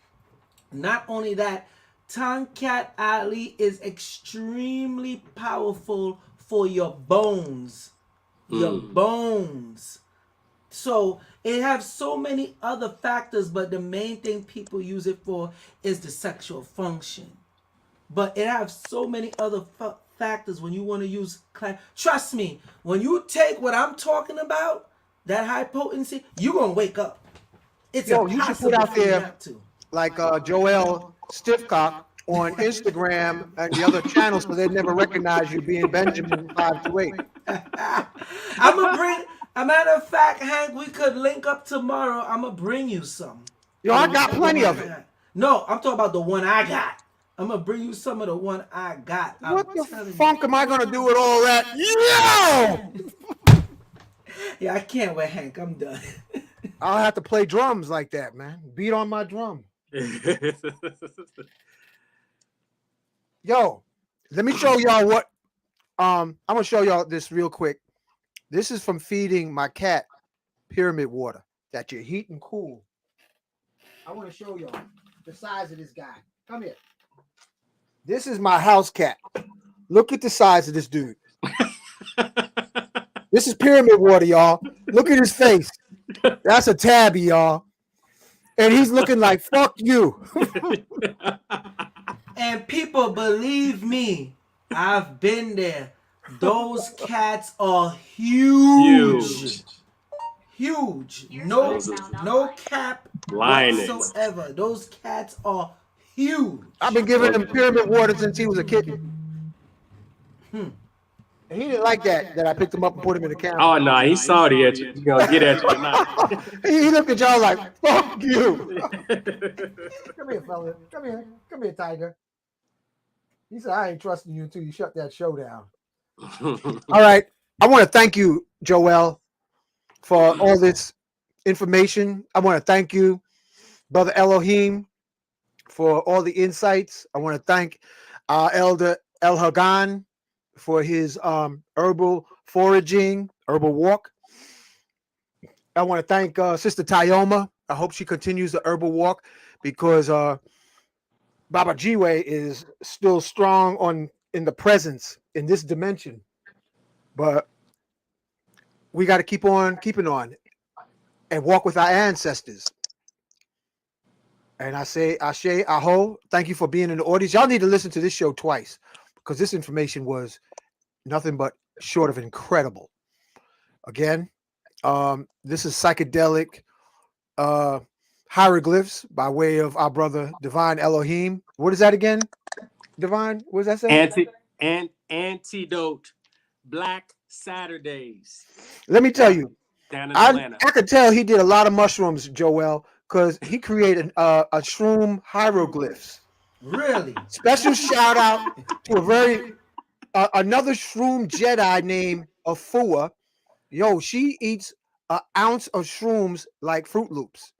Not only that, Tonkat Ali is extremely powerful for your bones. Your bones. So it has so many other factors, but the main thing people use it for is the sexual function. But it has so many other factors when you want to use. Trust me, when you take what I'm talking about, that high potency, you're going to wake up. It's Yo, you should put impossible out for you there not to. like Joel Stiffcock on Instagram and the other channels so they'd never recognize you being Benjamin528. I'm going to bring, a matter of fact, Hank, we could link up tomorrow. I'm going to bring you some. Yo, I got plenty of it. No, I'm talking about the one I got. I'm going to bring you some of the one I got. What the funk am I going to do with all that? Yo! Yeah, I can't with Hank. I'm done. I'll have to play drums like that, man. Beat on my drum. Yo, let me show y'all what I'm gonna show y'all this real quick. This is from feeding my cat pyramid water that you heat and cool. I want to show y'all the size of this guy. Come here. This is my house cat. Look at the size of this dude. This is pyramid water, y'all. Look at his face. That's a tabby, y'all. And he's looking like, fuck you. And people, believe me, I've been there. Those cats are huge. Huge. No cap whatsoever. Those cats are huge. I've been giving him pyramid water since he was a kitten. And he didn't like that I picked him up and put him in the camera. Oh, no, he's salty at you. He's going to get at you tonight. He looked at y'all like, fuck you. Come here, fella. Come here, Tiger. He said, I ain't trusting you until you shut that show down. All right. I want to thank you, Joel, for all this information. I want to thank you, Brother Elohim, for all the insights. I want to thank Elder El Hagan for his herbal foraging, herbal walk. I want to thank Sister Tyoma. I hope she continues the herbal walk because Baba Jiwe is still strong in the presence in this dimension. But we got to keep on keeping on and walk with our ancestors. And I say, Ashe, Aho, thank you for being in the audience. Y'all need to listen to this show twice because this information was nothing but short of incredible. Again, this is psychedelic hieroglyphs by way of our brother Divine Elohim. What is that again, Divine? What does that say? Antidote Black Saturdays. Let me tell you, down in Atlanta. I could tell he did a lot of mushrooms, Joel, because he created a shroom hieroglyphs. Really? Special shout out to another shroom Jedi named Afua. Yo, she eats an ounce of shrooms like Fruit Loops.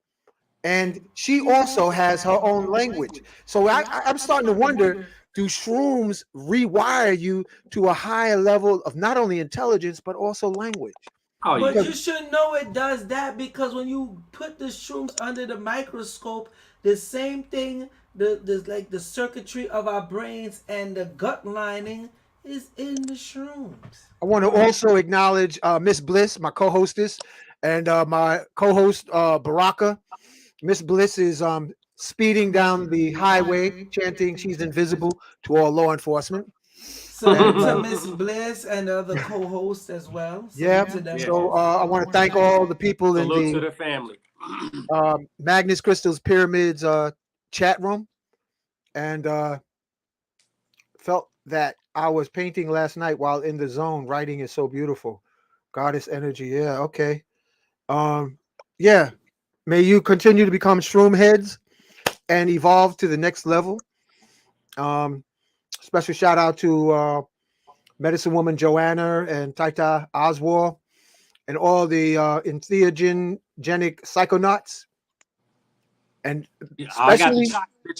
And she also has her own language. So I'm starting to wonder, do shrooms rewire you to a higher level of not only intelligence, but also language? Oh But yeah. you should know it does that because when you put the shrooms under the microscope, the same thing, the like the circuitry of our brains and the gut lining is in the shrooms. I want to also acknowledge Miss Bliss, my co-hostess, and my co-host Baraka. Miss Bliss is speeding down the highway, chanting she's invisible to all law enforcement. Salute And to Miss Bliss and the other co-hosts as well. yeah, Salute to them Yeah. so both. I want to thank all the people in Salute to the the family. Magnus Crystals Pyramids chat room, and felt that I was painting last night while in the zone. Writing is so beautiful. Goddess energy. Yeah. Okay. Yeah. May you continue to become shroom heads and evolve to the next level. Um, Special shout out to medicine woman Joanna and Taita Oswald and all the entheogenic psychonauts. And Yeah, I got especially, the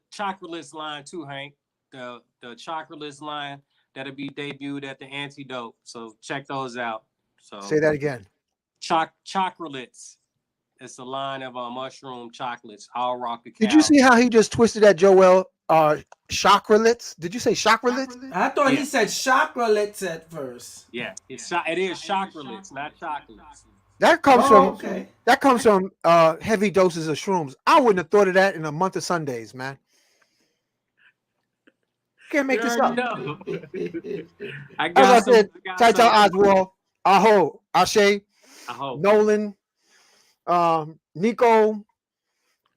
chocolate line too, Hank. The chocolate line that'll be debuted at the Antidote. So check those out. So say that again. chocolates. It's a line of mushroom chocolates, all rock cacao. Did you see how he just twisted that Joel chakralets? Did you say chakralets? I thought Yeah. he said chakralets at first. Yeah, it is chocolates, not chocolates. That comes Okay. from heavy doses of shrooms. I wouldn't have thought of that in a month of Sundays, man. Can't make You this already up. know. As I said, Taita Oswald, Aho, Ashe, I hope. Nolan, Nico,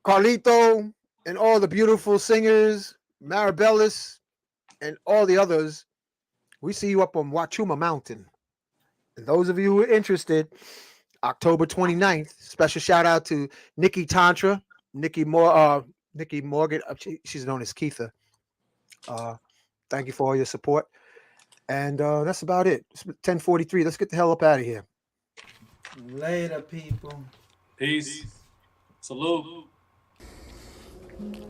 Carlito, and all the beautiful singers, Maribellis, and all the others. We see you up on Wachuma Mountain. And those of you who are interested, October 29th, special shout out to Nikki Tantra, Nikki Morgan. She's known as Keitha. Thank you for all your support. And that's about it. It's 10:43. Let's get the hell up out of here. Later, people. Peace. Salute.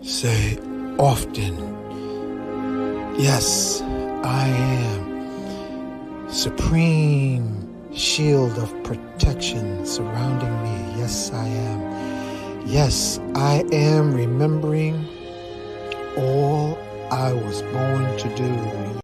Say often, yes, I am. Supreme shield of protection surrounding me. Yes, I am. Yes, I am remembering all I was born to do.